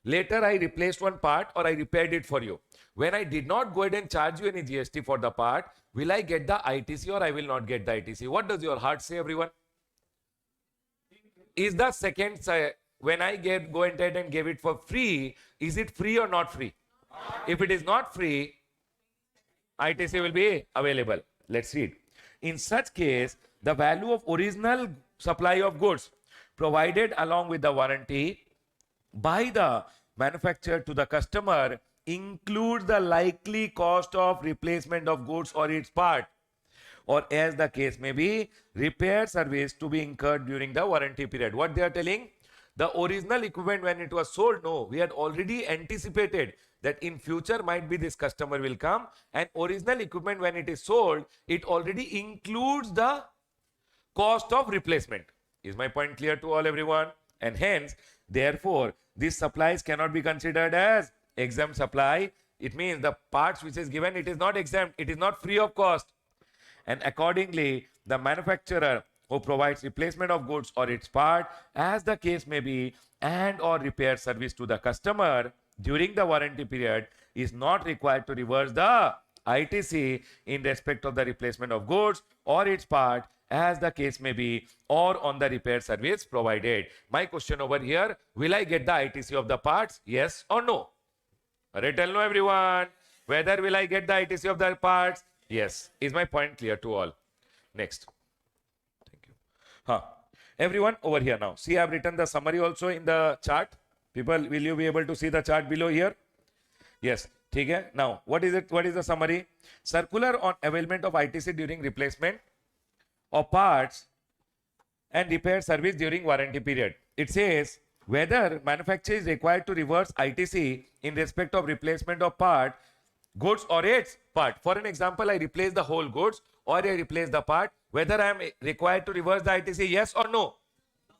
Later I replaced one part or I repaired it for you. When I did not go ahead and charge you any GST for the part, will I get the ITC or I will not get the ITC? What does your heart say, everyone? Is the second, when I go ahead and give it for free, is it free or not free? If it is not free, ITC will be available. Let's read. In such case, the value of original supply of goods provided along with the warranty by the manufacturer to the customer includes the likely cost of replacement of goods or its part, or as the case may be, repair service to be incurred during the warranty period. What they are telling? The original equipment when it was sold, no, we had already anticipated that in future might be this customer will come, and original equipment when it is sold, it already includes the cost of replacement. Is my point clear to all, everyone? And hence, therefore, these supplies cannot be considered as exempt supply. It means the parts which is given, it is not exempt, it is not free of cost. And accordingly, the manufacturer who provides replacement of goods or its part, as the case may be, and or repair service to the customer during the warranty period, is not required to reverse the ITC in respect of the replacement of goods or its part, as the case may be, or on the repair service provided. My question over here, will I get the ITC of the parts? Yes or no? Tell no, everyone. Whether will I get the ITC of the parts? Yes. Is my point clear to all? Next. Thank you. Everyone over here now. See, I have written the summary also in the chart. People, will you be able to see the chart below here? Yes. Okay. Now, what is it? What is the summary? Circular on availment of ITC during replacement of parts and repair service during warranty period. It says whether manufacturer is required to reverse ITC in respect of replacement of part, goods or its part. For an example, I replace the whole goods or I replace the part. Whether I am required to reverse the ITC, yes or no?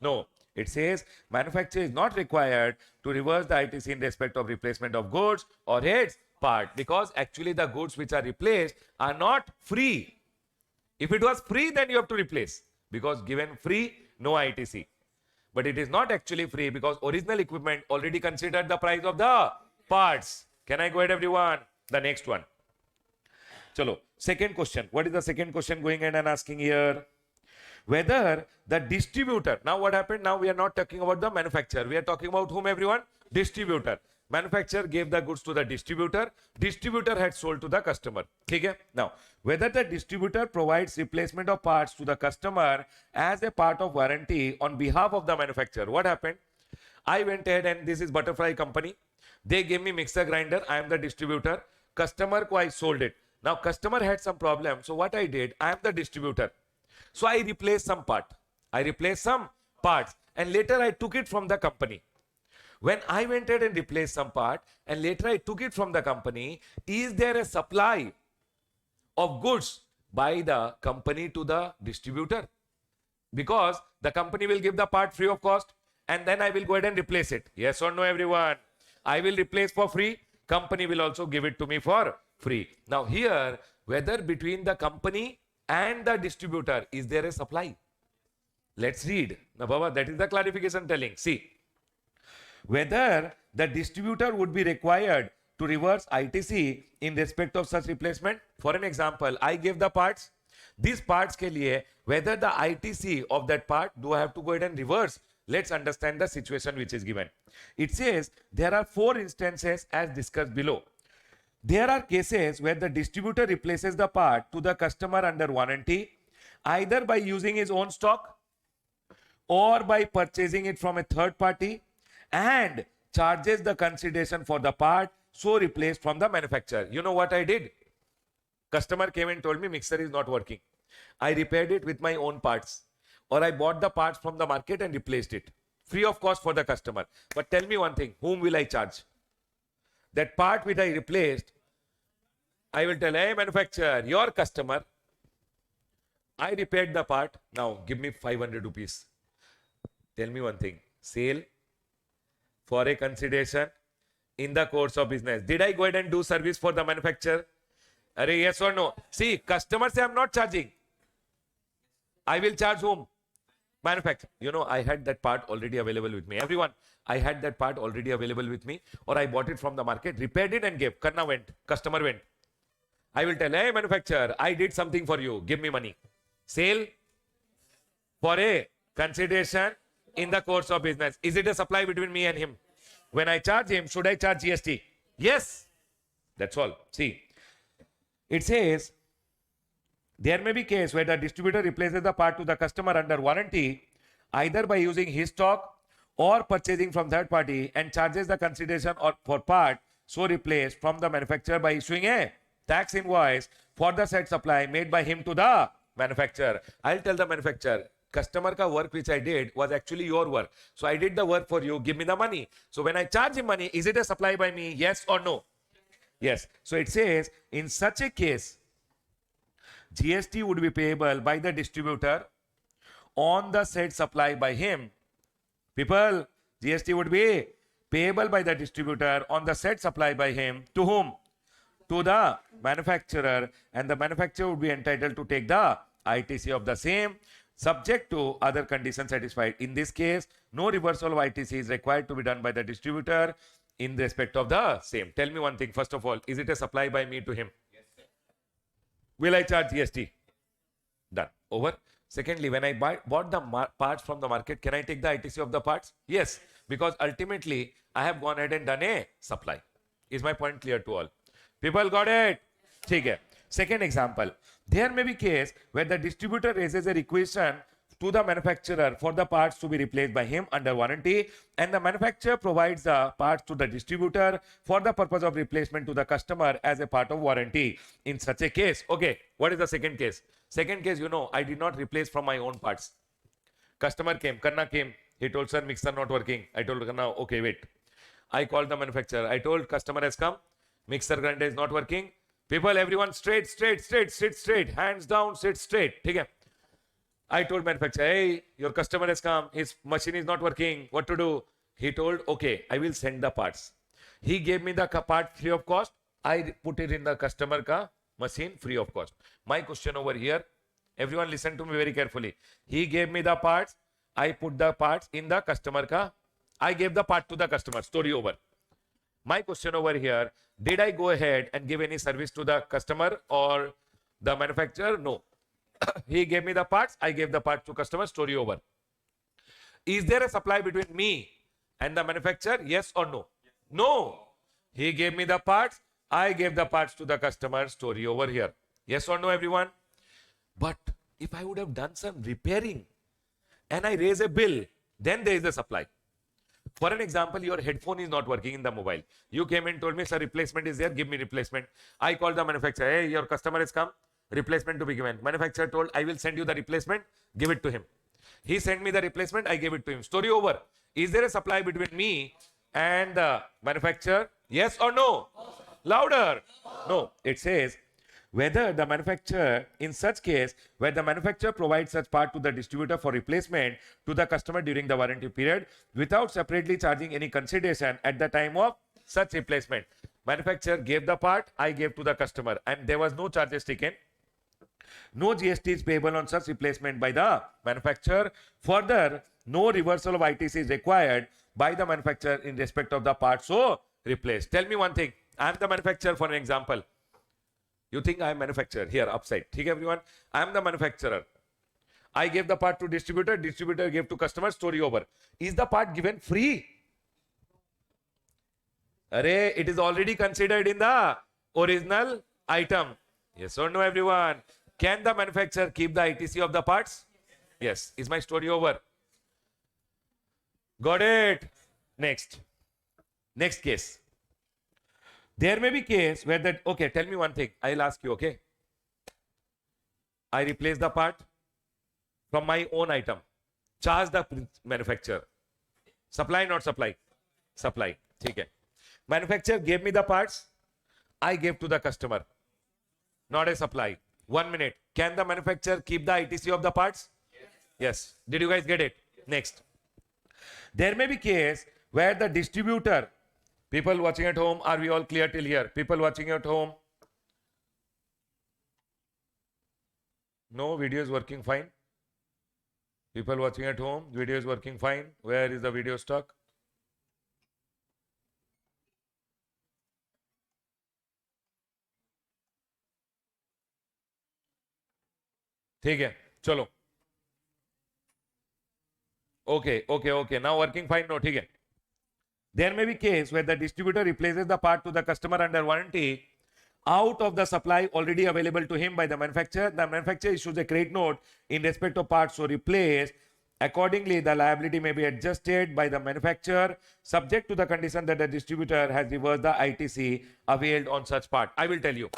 No. It says manufacturer is not required to reverse the ITC in respect of replacement of goods or its part, because actually the goods which are replaced are not free. If it was free, then you have to replace, because given free, no ITC. But it is not actually free because original equipment already considered the price of the parts. Can I go ahead, everyone? The next one. Chalo, second question. What is the second question going ahead and asking here? Whether the distributor, now what happened? Now we are not talking about the manufacturer. We are talking about whom, everyone? Distributor. Manufacturer gave the goods to the distributor. Distributor had sold to the customer. Okay? Now, whether the distributor provides replacement of parts to the customer as a part of warranty on behalf of the manufacturer. What happened? I went ahead and this is Butterfly company. They gave me mixer grinder. I am the distributor. Customer ko I sold it. Now customer had some problem. So what I did, I am the distributor. So I replaced some part. I replaced some parts and later I took it from the company. When I went ahead and replaced some part and later I took it from the company, is there a supply of goods by the company to the distributor? Because the company will give the part free of cost and then I will go ahead and replace it. Yes or no, everyone? I will replace for free. Company will also give it to me for free. Now here, whether between the company and the distributor, is there a supply? Let's read. Now, Baba, that is the clarification telling. See, whether the distributor would be required to reverse ITC in respect of such replacement. For an example, I gave the parts. These parts ke liye, whether the ITC of that part, do I have to go ahead and reverse? Let's understand the situation which is given. It says there are 4 instances as discussed below. There are cases where the distributor replaces the part to the customer under warranty, either by using his own stock or by purchasing it from a third party, and charges the consideration for the part so replaced from the manufacturer. You know what I did? Customer came and told me mixer is not working. I repaired it with my own parts, or I bought the parts from the market and replaced it free of cost for the customer. But tell me one thing, whom will I charge? That part which I replaced, I will tell, hey manufacturer, your customer, I repaired the part, now give me 500 rupees. Tell me one thing, sale for a consideration in the course of business. Did I go ahead and do service for the manufacturer? Yes or no? See, customer say I'm not charging. I will charge whom? Manufacturer. You know, I had that part already available with me. Everyone, I had that part already available with me, or I bought it from the market, repaired it and gave. Karna went, customer went. I will tell, hey manufacturer, I did something for you, give me money. Sale for a consideration in the course of business. Is it a supply between me and him? When I charge him, should I charge GST? Yes. That's all. See, it says, there may be case where the distributor replaces the part to the customer under warranty, either by using his stock or purchasing from third party, and charges the consideration or for part so replaced from the manufacturer by issuing a tax invoice for the said supply made by him to the manufacturer. I'll tell the manufacturer, customer ka work which I did was actually your work. So I did the work for you, give me the money. So when I charge him money, is it a supply by me? Yes or no? Yes. So it says, in such a case, GST would be payable by the distributor on the said supply by him. People, GST would be payable by the distributor on the said supply by him. To whom? To the manufacturer, and the manufacturer would be entitled to take the ITC of the same, subject to other conditions satisfied. In this case, no reversal of ITC is required to be done by the distributor in respect of the same. Tell me one thing, first of all, is it a supply by me to him? Yes, sir. Will I charge GST? Done. Over. Secondly, when I bought the parts from the market, can I take the ITC of the parts? Yes, because ultimately I have gone ahead and done a supply. Is my point clear to all? People got it? ठीक है. Second example, there may be case where the distributor raises a requisition to the manufacturer for the parts to be replaced by him under warranty, and the manufacturer provides the parts to the distributor for the purpose of replacement to the customer as a part of warranty. In such a case, okay, what is the second case? Second case, you know, I did not replace from my own parts. Customer came, Karna came, he told, sir, mixer not working. I told Karna, okay, wait. I called the manufacturer. I told, customer has come, mixer grinder is not working. People, everyone straight, sit straight, hands down, sit straight. Okay? I told manufacturer, hey, your customer has come, his machine is not working, what to do? He told, okay, I will send the parts. He gave me the part free of cost. I put it in the customer ka machine free of cost. My question over here, everyone listen to me very carefully. He gave me the parts, I put the parts in the customer ka, I gave the part to the customer, story over. My question over here, did I go ahead and give any service to the customer or the manufacturer? No. He gave me the parts, I gave the parts to customer, story over. Is there a supply between me and the manufacturer? Yes or no? Yes. No. He gave me the parts, I gave the parts to the customer, story over here. Yes or no, everyone? But if I would have done some repairing and I raise a bill, then there is a supply. For an example, your headphone is not working in the mobile. You came and told me, sir, replacement is there, give me replacement. I called the manufacturer, hey, your customer has come, replacement to be given. Manufacturer told, I will send you the replacement, give it to him. He sent me the replacement, I gave it to him. Story over. Is there a supply between me and the manufacturer? Yes or no? Louder. No. It says, whether the manufacturer, in such case, where the manufacturer provides such part to the distributor for replacement to the customer during the warranty period without separately charging any consideration at the time of such replacement. Manufacturer gave the part, I gave to the customer, and there was no charges taken. No GST is payable on such replacement by the manufacturer. Further, no reversal of ITC is required by the manufacturer in respect of the part so replaced. Tell me one thing. I am the manufacturer, for an example. You think I am manufacturer here upside. Okay, everyone? I am the manufacturer. I gave the part to distributor. Distributor gave to customer. Story over. Is the part given free? Array, it is already considered in the original item. Yes or no, everyone? Can the manufacturer keep the ITC of the parts? Yes. Is my story over? Got it? Next. Next case. There may be case where that, okay, tell me one thing. I'll ask you, okay? I replace the part from my own item. Charge the manufacturer. Supply, not supply? Supply. Okay. Manufacturer gave me the parts. I gave to the customer. Not a supply. 1 minute. Can the manufacturer keep the ITC of the parts? Yes. Yes. Did you guys get it? Yes. Next. There may be case where the distributor, people watching at home, are we all clear till here? People watching at home? No, video is working fine. People watching at home, video is working fine. Where is the video stuck? ठीक है, चलो. Okay. Now working fine. No, ठीक है. There may be case where the distributor replaces the part to the customer under warranty out of the supply already available to him by the manufacturer. The manufacturer issues a credit note in respect of parts so replaced. Accordingly, the liability may be adjusted by the manufacturer subject to the condition that the distributor has reversed the ITC availed on such part. I will tell you.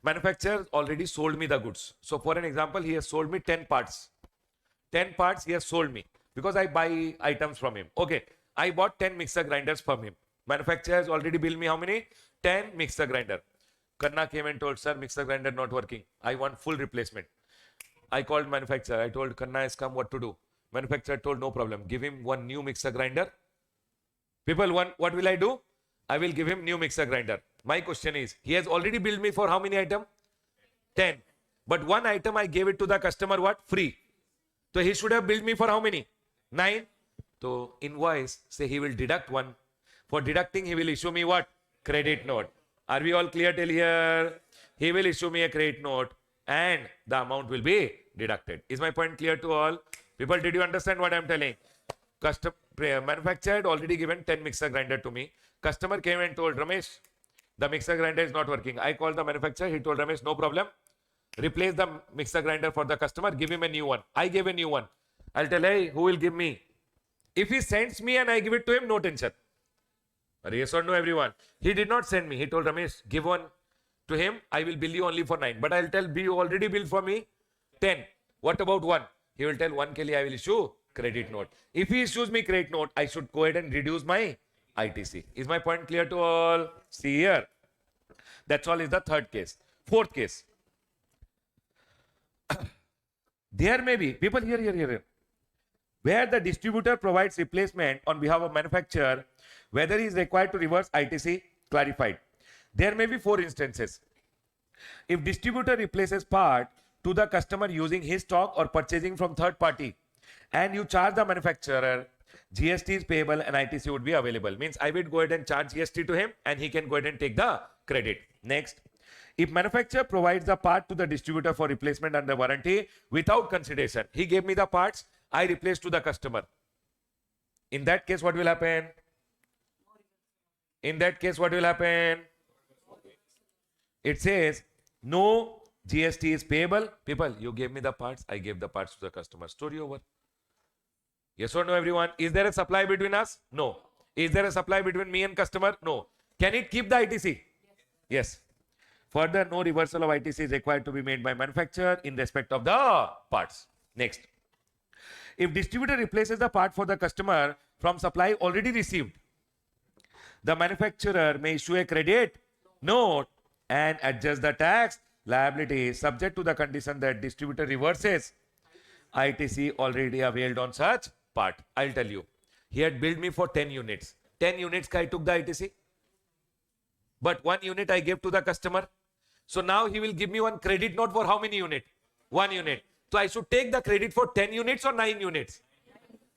Manufacturer already sold me the goods. So for an example, he has sold me 10 parts. 10 parts he has sold me because I buy items from him. Okay, I bought 10 mixer grinders from him. Manufacturer has already billed me how many? 10 mixer grinder. Kanna came and told, sir, mixer grinder not working. I want full replacement. I called manufacturer. I told Kanna has come, what to do? Manufacturer told, no problem. Give him one new mixer grinder. People, what will I do? I will give him new mixer grinder. My question is, he has already billed me for how many items? 10. But one item I gave it to the customer, what? Free. So he should have billed me for how many? 9. So invoice, say he will deduct 1. For deducting, he will issue me what? Credit note. Are we all clear till here? He will issue me a credit note and the amount will be deducted. Is my point clear to all? People, did you understand what I am telling? Manufacturer had already given 10 mixer grinder to me. Customer came and told, Ramesh, the mixer grinder is not working. I called the manufacturer. He told Ramesh, no problem. Replace the mixer grinder for the customer. Give him a new one. I gave a new one. I'll tell, hey, who will give me? If he sends me and I give it to him, no tension. Yes or no, everyone? He did not send me. He told Ramesh, give one to him. I will bill you only for 9. But I'll tell, you already billed for me 10. What about 1? He will tell 1 ke liye I will issue credit note. If he issues me credit note, I should go ahead and reduce my ITC. Is my point clear to all? See here. That's all is the third case. Fourth case. There may be, people here. Where the distributor provides replacement on behalf of manufacturer, whether he is required to reverse ITC, clarified. There may be 4 instances. If distributor replaces part to the customer using his stock or purchasing from third party, and you charge the manufacturer, GST is payable and ITC would be available. Means I will go ahead and charge GST to him and he can go ahead and take the credit. Next, if manufacturer provides the part to the distributor for replacement under warranty without consideration, he gave me the parts, I replaced to the customer. In that case, what will happen? In that case, what will happen? It says, no GST is payable. People, you gave me the parts, I gave the parts to the customer. Story over. Yes or no, everyone? Is there a supply between us? No. Is there a supply between me and customer? No. Can it keep the ITC? Yes. Further, no reversal of ITC is required to be made by manufacturer in respect of the parts. Next. If distributor replaces the part for the customer from supply already received, the manufacturer may issue a credit note and adjust the tax liability subject to the condition that distributor reverses ITC already availed on such part. I'll tell you. He had billed me for 10 units. 10 units I took the ITC. But 1 unit I gave to the customer. So now he will give me one credit note for how many units? 1 unit. So I should take the credit for 10 units or 9 units?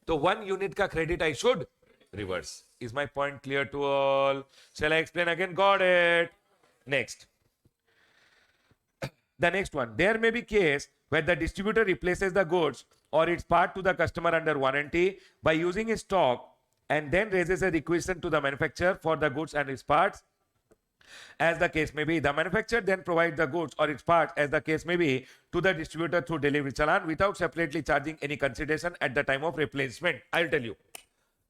So 1 unit ka credit I should reverse. Is my point clear to all? Shall I explain again? Got it. Next. The next one. There may be case where the distributor replaces the goods or its part to the customer under warranty by using his stock and then raises a requisition to the manufacturer for the goods and its parts. As the case may be, the manufacturer then provides the goods or its parts, as the case may be, to the distributor through delivery challan without separately charging any consideration at the time of replacement. I'll tell you.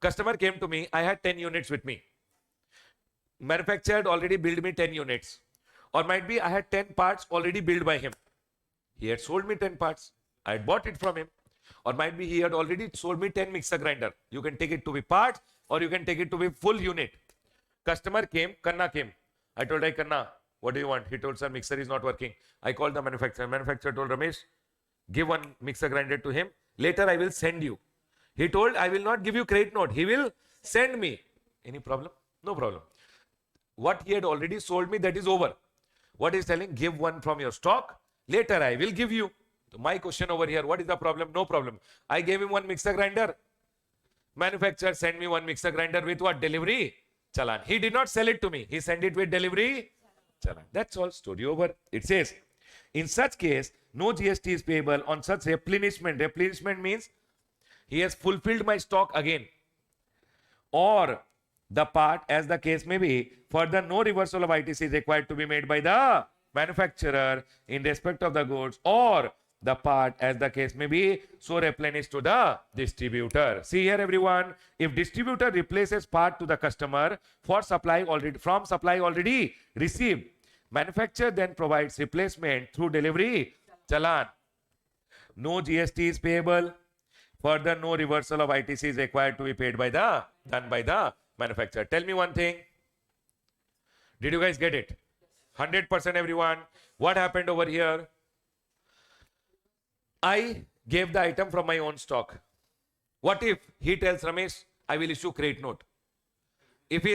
Customer came to me, I had 10 units with me. Manufacturer had already billed me 10 units. Or might be I had 10 parts already billed by him. He had sold me 10 parts. I had bought it from him. Or might be he had already sold me 10 mixer grinder. You can take it to be parts or you can take it to be full unit. Customer came, Kanna came. I told, hey Kanna, what do you want? He told, sir, mixer is not working. I called the manufacturer. Manufacturer told Ramesh, give one mixer grinder to him. Later I will send you. He told, I will not give you credit note. He will send me. Any problem? No problem. What he had already sold me, that is over. What he's telling, give one from your stock. Later I will give you. So my question over here, what is the problem? No problem. I gave him one mixer grinder. Manufacturer sent me one mixer grinder with what? Delivery challan. He did not sell it to me. He sent it with delivery challan. That's all. Story over. It says, in such case, no GST is payable on such replenishment. Replenishment means he has fulfilled my stock again. Or the part, as the case may be. Further, no reversal of ITC is required to be made by the manufacturer in respect of the goods or the part, as the case may be, so replenished to the distributor. See here, everyone. If distributor replaces part to the customer for supply already from supply already received, manufacturer then provides replacement through delivery challan. No GST is payable Further, no reversal of ITC is required to be paid by the done by the manufacturer. Tell me one thing. Did you guys get it? 100% everyone. What happened over here? I gave the item from my own stock. What if he tells Ramesh, I will issue credit note? If he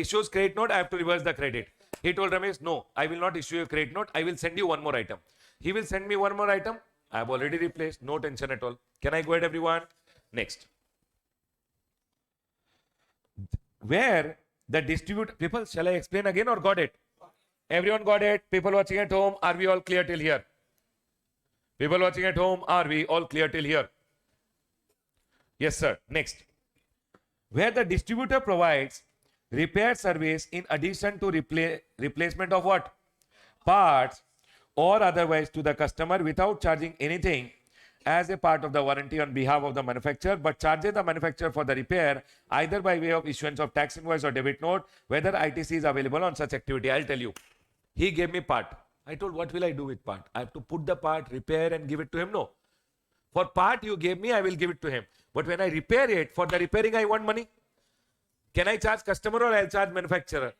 issues credit note, I have to reverse the credit. He told Ramesh, no, I will not issue a credit note. I will send you one more item. He will send me one more item. I have already replaced. No tension at all. Can I go ahead, everyone? Next. Where the distribute people, shall I explain again or got it? Everyone got it? People watching at home, are we all clear till here? People watching at home, are we all clear till here? Yes, sir. Next. Where the distributor provides repair service in addition to replacement of what? Parts or otherwise to the customer without charging anything as a part of the warranty on behalf of the manufacturer, but charges the manufacturer for the repair either by way of issuance of tax invoice or debit note, whether ITC is available on such activity. I'll tell you. He gave me part. I told, what will I do with part? I have to put the part, repair and give it to him? No. For part you gave me, I will give it to him. But when I repair it, for the repairing I want money. Can I charge customer or I'll charge manufacturer?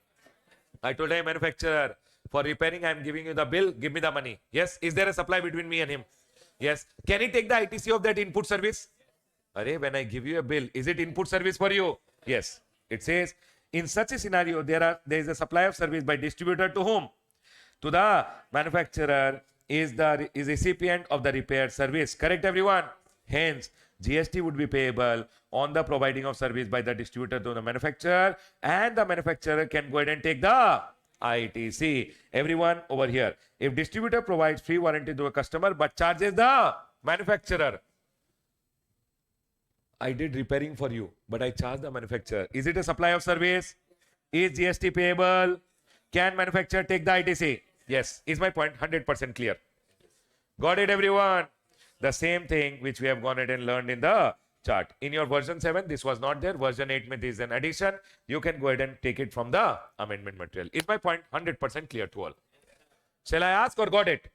I told him, manufacturer, for repairing I am giving you the bill, give me the money. Yes. Is there a supply between me and him? Yes. Can he take the ITC of that input service? Arey, when I give you a bill, is it input service for you? Yes. It says, in such a scenario, there is a supply of service by distributor to whom? To the manufacturer is the recipient of the repair service. Correct, everyone? Hence, GST would be payable on the providing of service by the distributor to the manufacturer, and the manufacturer can go ahead and take the ITC. Everyone over here. If distributor provides free warranty to a customer but charges the manufacturer, I did repairing for you, but I charge the manufacturer. Is it a supply of service? Is GST payable? Can manufacturer take the ITC? Yes. Is my point 100% clear? Got it, everyone? The same thing which we have gone ahead and learned in the chart. In your version 7, this was not there. Version 8 में is an addition. You can go ahead and take it from the amendment material. Is my point 100% clear to all? Shall I ask or got it?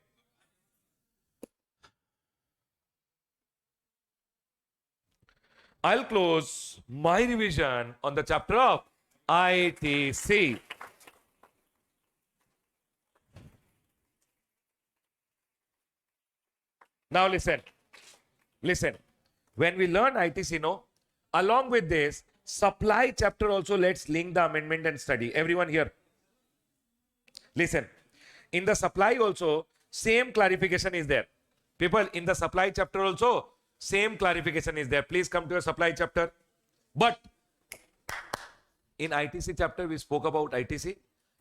I'll close my revision on the chapter of ITC. Now listen. When we learn ITC, along with this, supply chapter also let's link the amendment and study. Everyone here. Listen. In the supply also, same clarification is there. People, in the supply chapter also, same clarification is there. Please come to your supply chapter. But in ITC chapter, we spoke about ITC.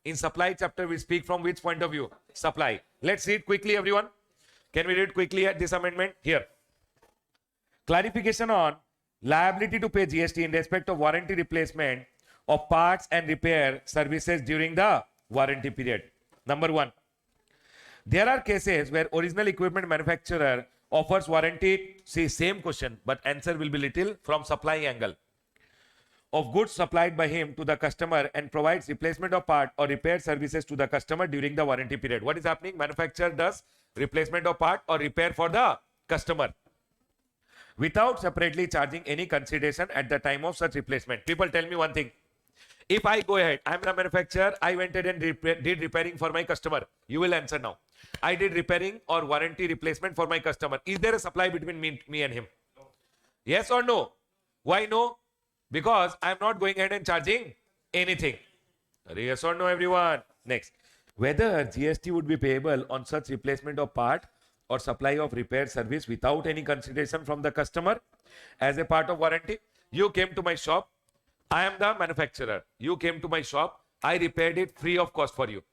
In supply chapter, we speak from which point of view? Supply. Let's read quickly, everyone. Can we read quickly at this amendment? Here. Clarification on liability to pay GST in respect of warranty replacement of parts and repair services during the warranty period. Number 1. There are cases where original equipment manufacturer offers warranty, see same question, but answer will be little from supply angle, of goods supplied by him to the customer and provides replacement of part or repair services to the customer during the warranty period. What is happening? Manufacturer does replacement of part or repair for the customer without separately charging any consideration at the time of such replacement. People, tell me one thing. If I go ahead, I am the manufacturer, I went ahead and did repairing for my customer. You will answer now. I did repairing or warranty replacement for my customer. Is there a supply between me and him? Yes or no? Why no? Because I am not going ahead and charging anything. Yes or no, everyone? Next. Whether GST would be payable on such replacement of part or supply of repair service without any consideration from the customer as a part of warranty. You came to my shop. I am the manufacturer. You came to my shop. I repaired it free of cost for you.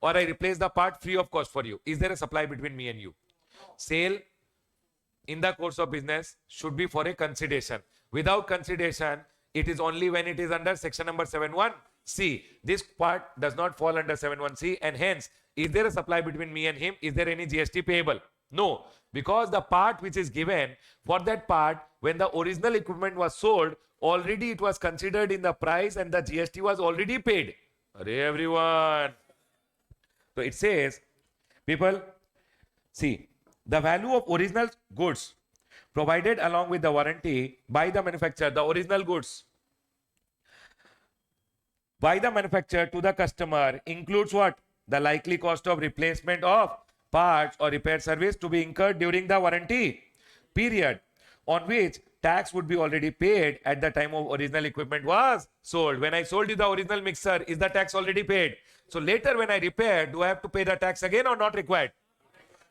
Or I replaced the part free of cost for you. Is there a supply between me and you? Sale in the course of business should be for a consideration. Without consideration, it is only when it is under section number 71C. This part does not fall under 71C, and hence, is there a supply between me and him? Is there any GST payable? No, because the part which is given, for that part, when the original equipment was sold, already it was considered in the price and the GST was already paid. Arey everyone. So it says, people, see, the value of original goods provided along with the warranty by the manufacturer, the original goods by the manufacturer to the customer includes what? The likely cost of replacement of parts or repair service to be incurred during the warranty period, on which tax would be already paid at the time of original equipment was sold. When I sold you the original mixer, is the tax already paid? So later when I repair, do I have to pay the tax again or not required?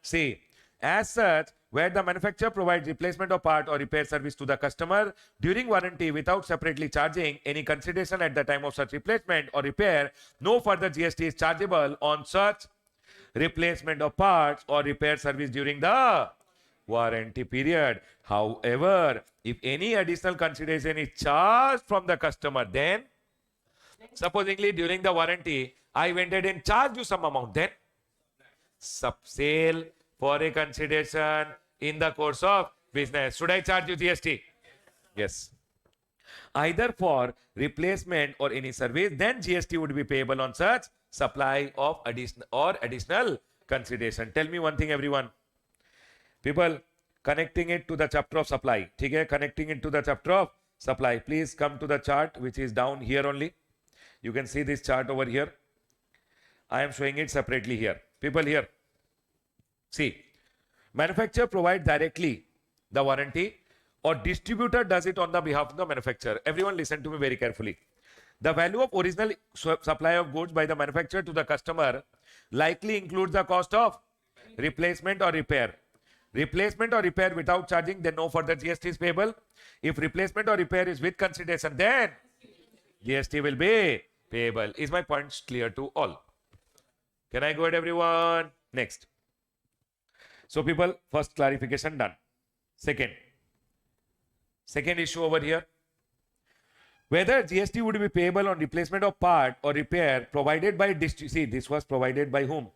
See, as such, where the manufacturer provides replacement of part or repair service to the customer during warranty without separately charging any consideration at the time of such replacement or repair, no further GST is chargeable on such replacement of parts or repair service during the warranty period. However, if any additional consideration is charged from the customer, then supposingly during the warranty, I went ahead and charged you some amount, then sale for a consideration in the course of business. Should I charge you GST? Yes. Either for replacement or any service, then GST would be payable on such supply of additional consideration. Tell me one thing, everyone. People, connecting it to the chapter of supply. Okay? Connecting it to the chapter of supply. Please come to the chart which is down here only. You can see this chart over here. I am showing it separately here. People here. See, manufacturer provides directly the warranty or distributor does it on the behalf of the manufacturer. Everyone listen to me very carefully. The value of original supply of goods by the manufacturer to the customer likely includes the cost of replacement or repair. Replacement or repair without charging, then no further GST is payable. If replacement or repair is with consideration, then GST will be payable. Is my point clear to all? Can I go ahead, everyone? Next. So people, first clarification done. Second issue over here. Whether GST would be payable on replacement of part or repair provided by see, this was provided by whom?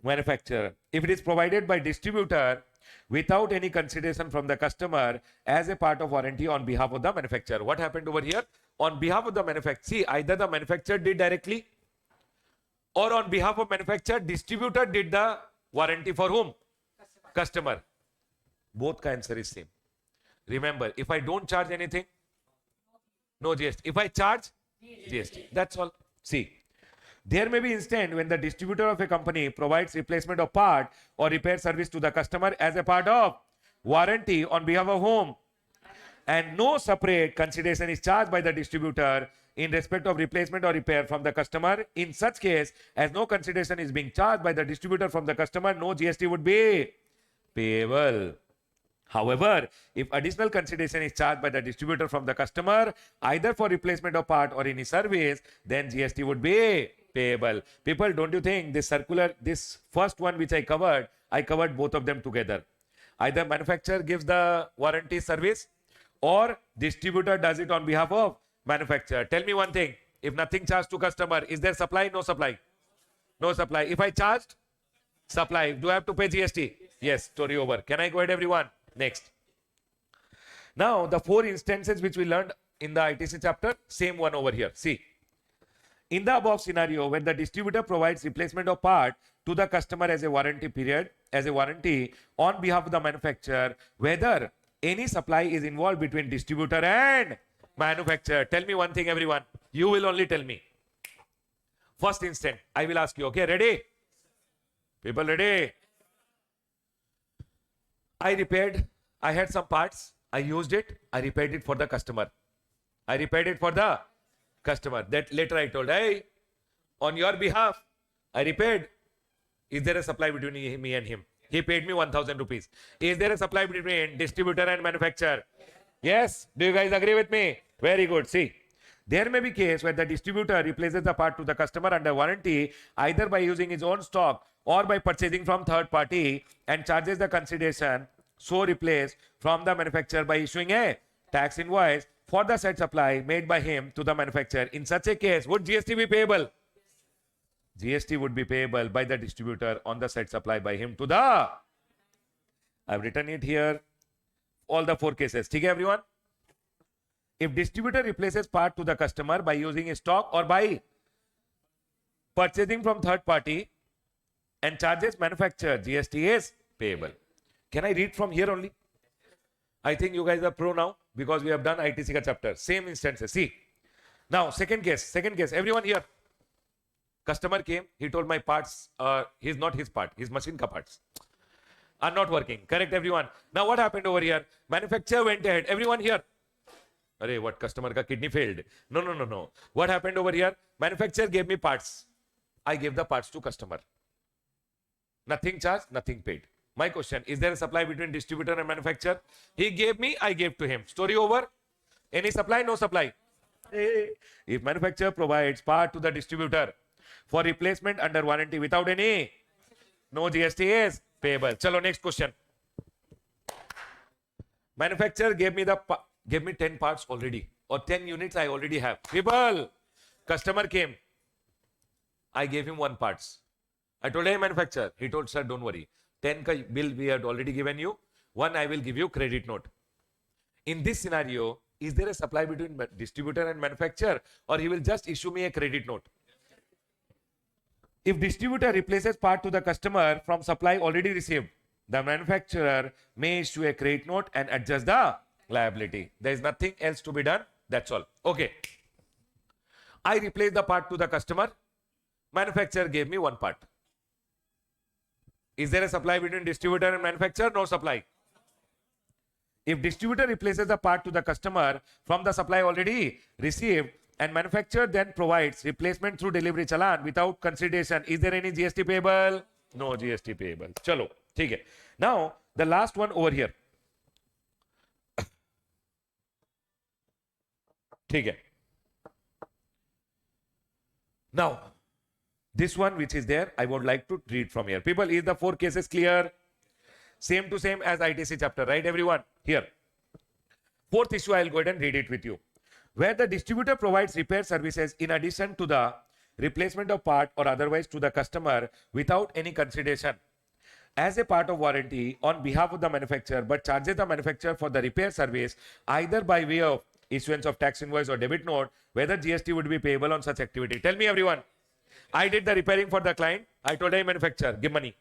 Manufacturer. If it is provided by distributor without any consideration from the customer as a part of warranty on behalf of the manufacturer. What happened over here? On behalf of the manufacturer, see, either the manufacturer did directly or on behalf of manufacturer, distributor did the warranty for whom? Customer. Both ka answer is same. Remember, if I don't charge anything, no GST. If I charge, GST. That's all. See, there may be instance when the distributor of a company provides replacement of part or repair service to the customer as a part of warranty on behalf of whom? And no separate consideration is charged by the distributor in respect of replacement or repair from the customer. In such case, as no consideration is being charged by the distributor from the customer, no GST would be payable. However, if additional consideration is charged by the distributor from the customer, either for replacement of part or any service, then GST would be payable. People, don't you think this circular, this first one which I covered both of them together. Either manufacturer gives the warranty service or distributor does it on behalf of manufacturer. Tell me one thing. If nothing charged to customer, is there supply? No supply. No supply. If I charged, supply. Do I have to pay GST? Yes. Story over. Can I go ahead, everyone? Next. Now, the 4 instances which we learned in the ITC chapter, same one over here. See, in the above scenario, when the distributor provides replacement of part to the customer as a warranty period, as a warranty on behalf of the manufacturer, whether any supply is involved between distributor and manufacturer. Tell me one thing, everyone. You will only tell me. First instant, I will ask you. Okay, ready? People ready? I repaired. I had some parts. I used it. I repaired it for the customer. I repaired it for the customer. That later I told, hey, on your behalf, I repaired. Is there a supply between me and him? He paid me 1,000 rupees. Is there a supply between distributor and manufacturer? Yes. Do you guys agree with me? Very good. See, there may be case where the distributor replaces the part to the customer under warranty either by using his own stock or by purchasing from third party and charges the consideration so replaced from the manufacturer by issuing a tax invoice for the said supply made by him to the manufacturer. In such a case, would GST be payable? GST would be payable by the distributor on the said supply by him to the... I've written it here. All the 4 cases. Okay, everyone? If distributor replaces part to the customer by using a stock or by purchasing from third party and charges manufacturer, GST is payable. Can I read from here only? I think you guys are pro now because we have done ITC ka chapter. Same instances. See. Now, second case. Everyone here. Customer came. He told my parts, he's not his part. His machine ka parts are not working. Correct, everyone. Now, what happened over here? Manufacturer went ahead. Everyone here. Arey, what? Customer ka kidney failed. No. What happened over here? Manufacturer gave me parts. I gave the parts to customer. Nothing charged, nothing paid. My question, is there a supply between distributor and manufacturer? He gave me, I gave to him. Story over? Any supply? No supply. If manufacturer provides part to the distributor for replacement under warranty without any, no GST is payable. Chalo, next question. Manufacturer gave me 10 parts already, or 10 units I already have. People, customer came. I gave him 1 parts. I told, hey, manufacturer. He told, sir, don't worry. 10 ka bill we had already given you. 1 I will give you credit note. In this scenario, is there a supply between distributor and manufacturer, or he will just issue me a credit note? If distributor replaces part to the customer from supply already received, the manufacturer may issue a credit note and adjust the liability. There is nothing else to be done. That's all. Okay. I replaced the part to the customer. Manufacturer gave me 1 part. Is there a supply between distributor and manufacturer? No supply. If distributor replaces the part to the customer from the supply already received and manufacturer then provides replacement through delivery challan without consideration, is there any GST payable? No GST payable. Chalo, theek hai. Now, the last one over here. Theek hai. Now, this one which is there, I would like to read from here. People, is the 4 cases clear? Same to same as ITC chapter, right everyone? Here. 4th issue, I will go ahead and read it with you. Where the distributor provides repair services in addition to the replacement of part or otherwise to the customer without any consideration as a part of warranty on behalf of the manufacturer, but charges the manufacturer for the repair service either by way of issuance of tax invoice or debit note, whether GST would be payable on such activity. Tell me everyone. I did the repairing for the client. I told him, manufacturer, give money.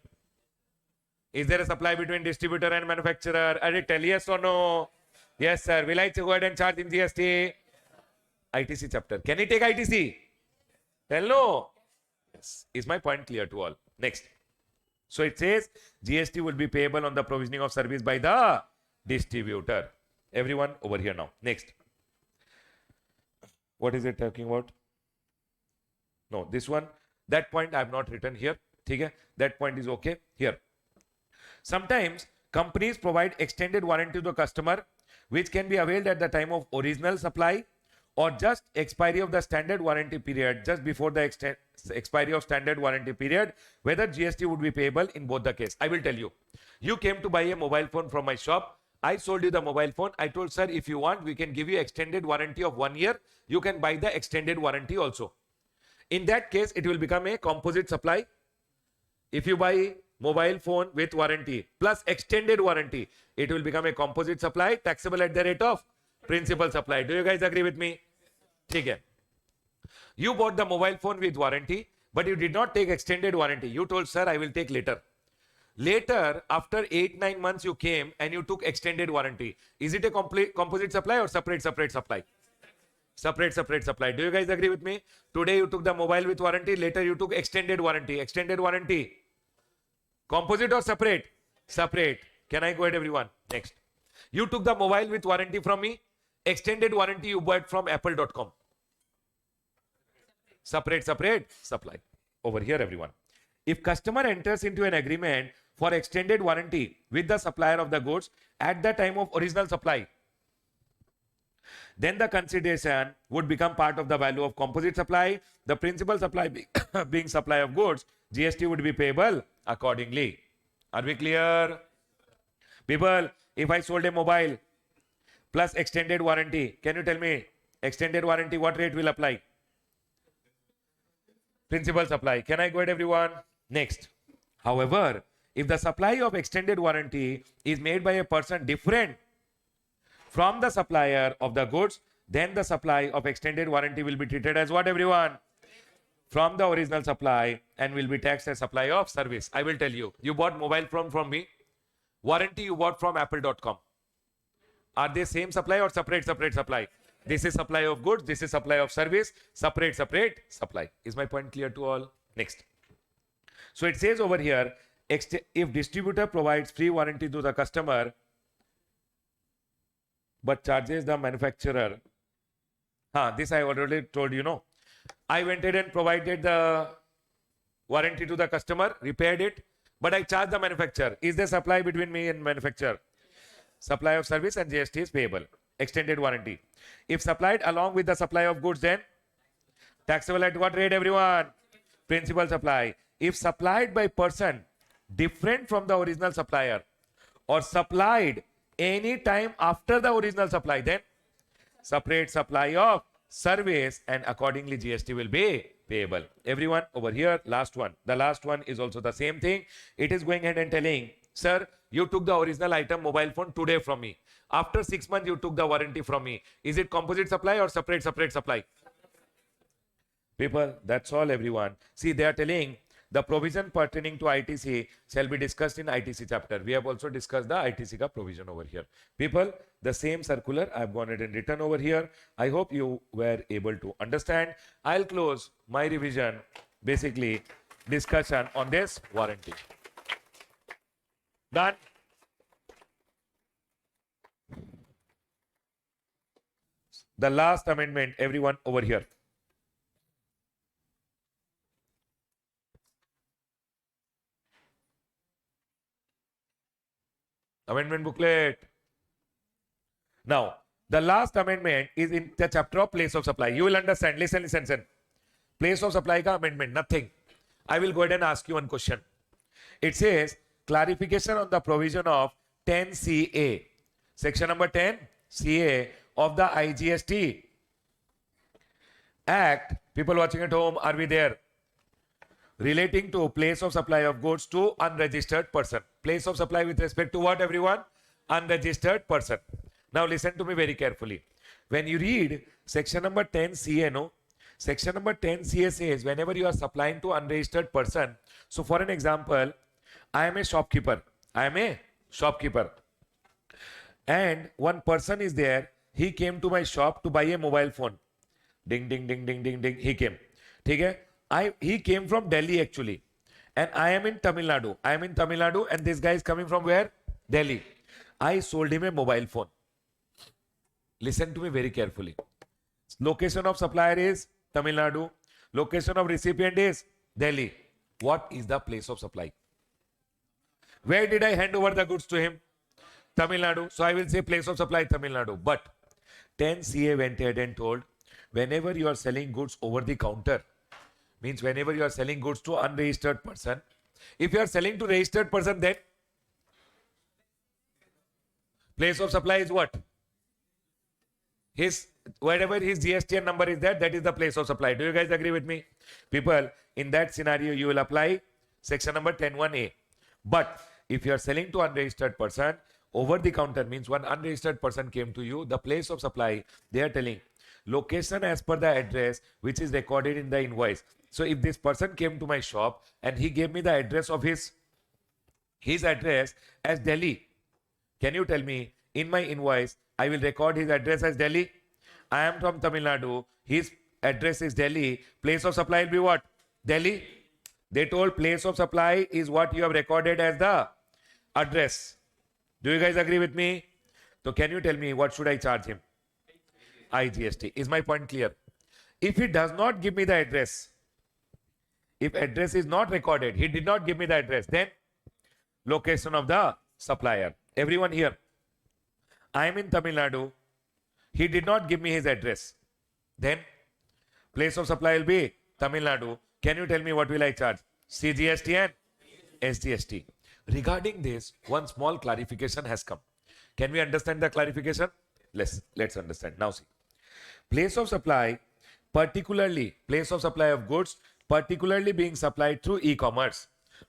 Is there a supply between distributor and manufacturer? I did tell yes or no? Yes, sir. Will I go ahead and charge in GST? ITC chapter. Can he take ITC? Tell no. Yes. Is my point clear to all? Next. So it says GST will be payable on the provisioning of service by the distributor. Everyone over here now. Next. What is it talking about? No, this one. That point I have not written here. Okay? That point is okay. Here. Sometimes companies provide extended warranty to the customer, which can be availed at the time of original supply or just expiry of the standard warranty period, just before the expiry of standard warranty period, whether GST would be payable in both the case. I will tell you. You came to buy a mobile phone from my shop. I sold you the mobile phone. I told, sir, if you want, we can give you extended warranty of 1 year. You can buy the extended warranty also. In that case, it will become a composite supply. If you buy mobile phone with warranty plus extended warranty, it will become a composite supply, taxable at the rate of principal supply. Do you guys agree with me? Okay. You bought the mobile phone with warranty, but you did not take extended warranty. You told, sir, I will take later. Later, after 8-9 months, you came and you took extended warranty. Is it a complete composite supply or separate supply? Separate supply. Do you guys agree with me? Today you took the mobile with warranty. Later you took extended warranty. Extended warranty. Composite or separate? Separate. Can I go ahead, everyone? Next. You took the mobile with warranty from me. Extended warranty you bought from apple.com. Separate supply. Over here, everyone. If customer enters into an agreement for extended warranty with the supplier of the goods at the time of original supply, then the consideration would become part of the value of composite supply. The principal supply being supply of goods, GST would be payable accordingly. Are we clear? People, if I sold a mobile plus extended warranty, can you tell me extended warranty, what rate will apply? Principal supply. Can I go ahead, everyone? Next. However, if the supply of extended warranty is made by a person different from the supplier of the goods, then the supply of extended warranty will be treated as what, everyone? From the original supply and will be taxed as supply of service. I will tell you. You bought mobile phone from me. Warranty you bought from apple.com. Are they same supply or separate supply? This is supply of goods, this is supply of service, separate supply. Is my point clear to all? Next. So it says over here, if distributor provides free warranty to the customer but charges the manufacturer. This I already told you, no. I went ahead and provided the warranty to the customer, repaired it, but I charge the manufacturer. Is there supply between me and manufacturer? Supply of service and GST is payable. Extended warranty. If supplied along with the supply of goods, then taxable at what rate, everyone? Principal supply. If supplied by person different from the original supplier or supplied any time after the original supply, then separate supply of service and accordingly GST will be payable. Everyone over here, last one. The last one is also the same thing. It is going ahead and telling, sir, you took the original item mobile phone today from me. After 6 months, you took the warranty from me. Is it composite supply or separate supply? People, that's all, everyone. See, they are telling the provision pertaining to ITC shall be discussed in ITC chapter. We have also discussed the ITC ka provision over here. People, the same circular I have gone ahead and written over here. I hope you were able to understand. I'll close my revision, basically discussion on this warranty. Done. The last amendment, everyone over here. Amendment booklet. Now, the last amendment is in the chapter of place of supply. You will understand. Listen. Place of supply ka amendment, nothing. I will go ahead and ask you one question. It says, clarification on the provision of 10 CA. Section number 10 CA of the IGST Act. People watching at home, are we there? Relating to place of supply of goods to unregistered person. Place of supply with respect to what, everyone? Unregistered person. Now listen to me very carefully. When you read section number 10 CA, no? Section number 10 CA says whenever you are supplying to unregistered person. So for an example, I am a shopkeeper. And one person is there. He came to my shop to buy a mobile phone. Ding, ding, ding, ding, ding, ding. He came. Okay? He came from Delhi actually. And I am in Tamil Nadu. And this guy is coming from where? Delhi. I sold him a mobile phone. Listen to me very carefully. Location of supplier is Tamil Nadu. Location of recipient is Delhi. What is the place of supply? Where did I hand over the goods to him? Tamil Nadu. So I will say place of supply Tamil Nadu. But 10 CA went ahead and told whenever you are selling goods over the counter, means whenever you are selling goods to unregistered person, if you are selling to registered person, then place of supply is what? Whatever his GSTN number is there, that is the place of supply. Do you guys agree with me? People, in that scenario, you will apply section number 10(1)(a). But if you are selling to unregistered person, over the counter means one unregistered person came to you, the place of supply, they are telling location as per the address which is recorded in the invoice. So if this person came to my shop and he gave me the address of his address as Delhi, can you tell me in my invoice I will record his address as Delhi? I am from Tamil Nadu. His address is Delhi. Place of supply will be what? Delhi. They told place of supply is what you have recorded as the address. Do you guys agree with me? So can you tell me what should I charge him? IGST. Is my point clear? If he does not give me the address, if address is not recorded, he did not give me the address, then location of the supplier. Everyone here, I am in Tamil Nadu. He did not give me his address. Then place of supply will be Tamil Nadu. Can you tell me what will I charge? CGST and SGST. Regarding this, one small clarification has come. Can we understand the clarification? Let's understand. Now see. Place of supply, particularly place of supply of goods, particularly being supplied through e-commerce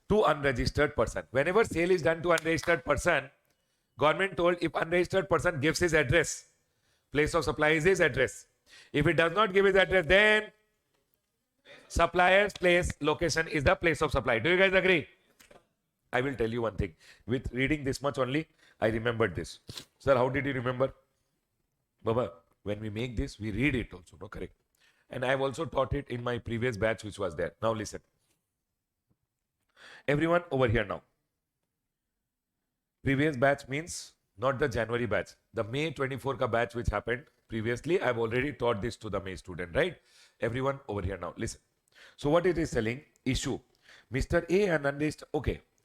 to unregistered person. Whenever sale is done to unregistered person, government told if unregistered person gives his address, place of supply is his address. If he does not give his address, then supplier's place location is the place of supply. Do you guys agree? I will tell you one thing. With reading this much only, I remembered this. Sir, how did you remember? Baba, when we make this, we read it also, no? Correct. And I've also taught it in my previous batch which was there. Now listen. Everyone over here now. Previous batch means not the January batch. The May 24 ka batch which happened previously, I've already taught this to the May student, right? Everyone over here now. Listen. So what it is telling? Issue. Mr. A, an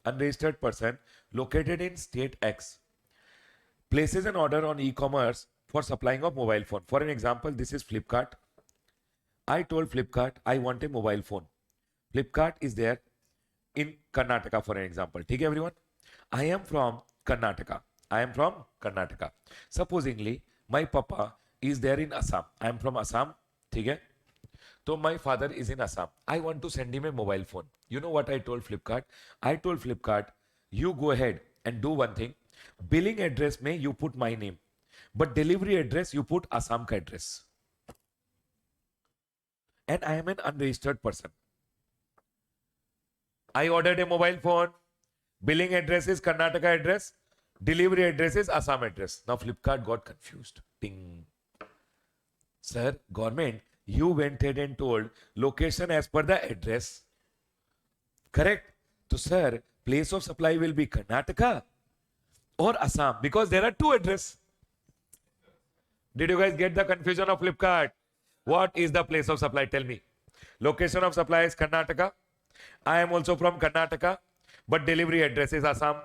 unregistered person located in state X, places an order on e-commerce for supplying of mobile phone. For an example, this is Flipkart. I told Flipkart I want a mobile phone. Flipkart is there in Karnataka, for an example. Take everyone. I am from Karnataka. Supposingly, my papa is there in Assam. I am from Assam. Okay? So my father is in Assam. I want to send him a mobile phone. You know what I told Flipkart? I told Flipkart, you go ahead and do one thing. Billing address may you put my name, but delivery address you put Assam ka address. And I am an unregistered person. I ordered a mobile phone. Billing address is Karnataka address. Delivery address is Assam address. Now Flipkart got confused. Ting. Sir, government, you went ahead and told location as per the address. Correct? So sir, place of supply will be Karnataka or Assam because there are two addresses. Did you guys get the confusion of Flipkart? What is the place of supply? Tell me. Location of supply is Karnataka. I am also from Karnataka, but delivery address is Assam.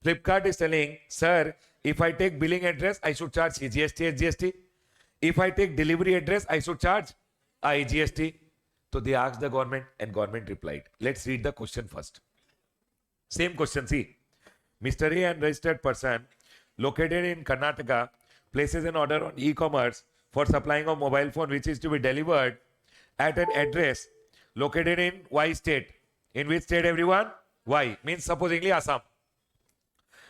Flipkart is telling, sir, if I take billing address, I should charge CGST, SGST. If I take delivery address, I should charge IGST. So they asked the government and government replied. Let's read the question first. Same question, see. Mr. A, an registered person located in Karnataka, places an order on e-commerce for supplying a mobile phone which is to be delivered at an address located in Y state. In which state, everyone? Y. Means supposingly Assam.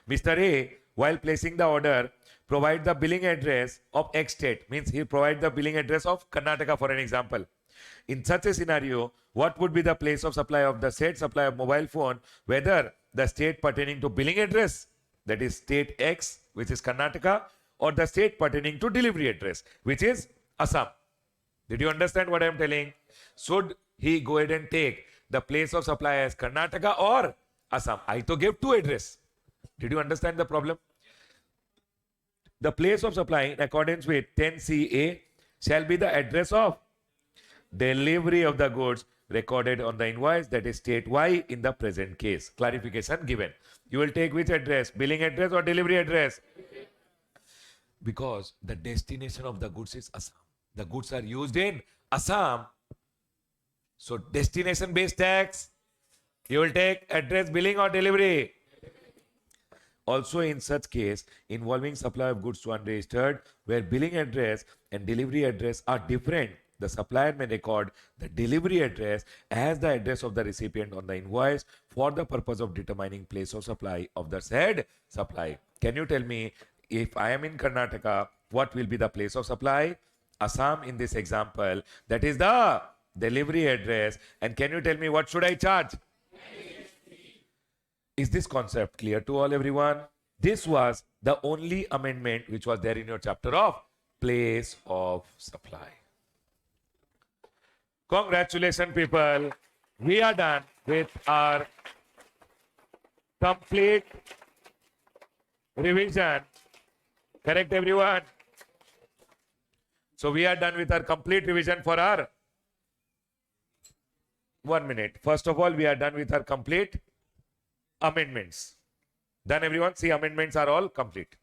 Mr. A, while placing the order, provide the billing address of X state. Means he provide the billing address of Karnataka for an example. In such a scenario, what would be the place of supply of the said supply of mobile phone, whether the state pertaining to billing address, that is state X, which is Karnataka, or the state pertaining to delivery address, which is Assam. Did you understand what I am telling? Should he go ahead and take the place of supply as Karnataka or Assam? I to give two address. Did you understand the problem? The place of supply in accordance with 10CA shall be the address of delivery of the goods recorded on the invoice, that is state Y in the present case. Clarification given. You will take which address? Billing address or delivery address? Because the destination of the goods is Assam. The goods are used in Assam. So destination based tax, you will take address, billing or delivery. Also in such case involving supply of goods to unregistered, where billing address and delivery address are different, the supplier may record the delivery address as the address of the recipient on the invoice for the purpose of determining place of supply of the said supply. Can you tell me, if I am in Karnataka, what will be the place of supply? Assam in this example, that is the delivery address. And can you tell me what should I charge? Is this concept clear to all, everyone? This was the only amendment which was there in your chapter of place of supply. Congratulations, people. We are done with our complete revision. Correct, everyone? So we are done with our complete revision for our 1 minute. First of all, we are done with our complete amendments. Done, everyone? See, amendments are all complete.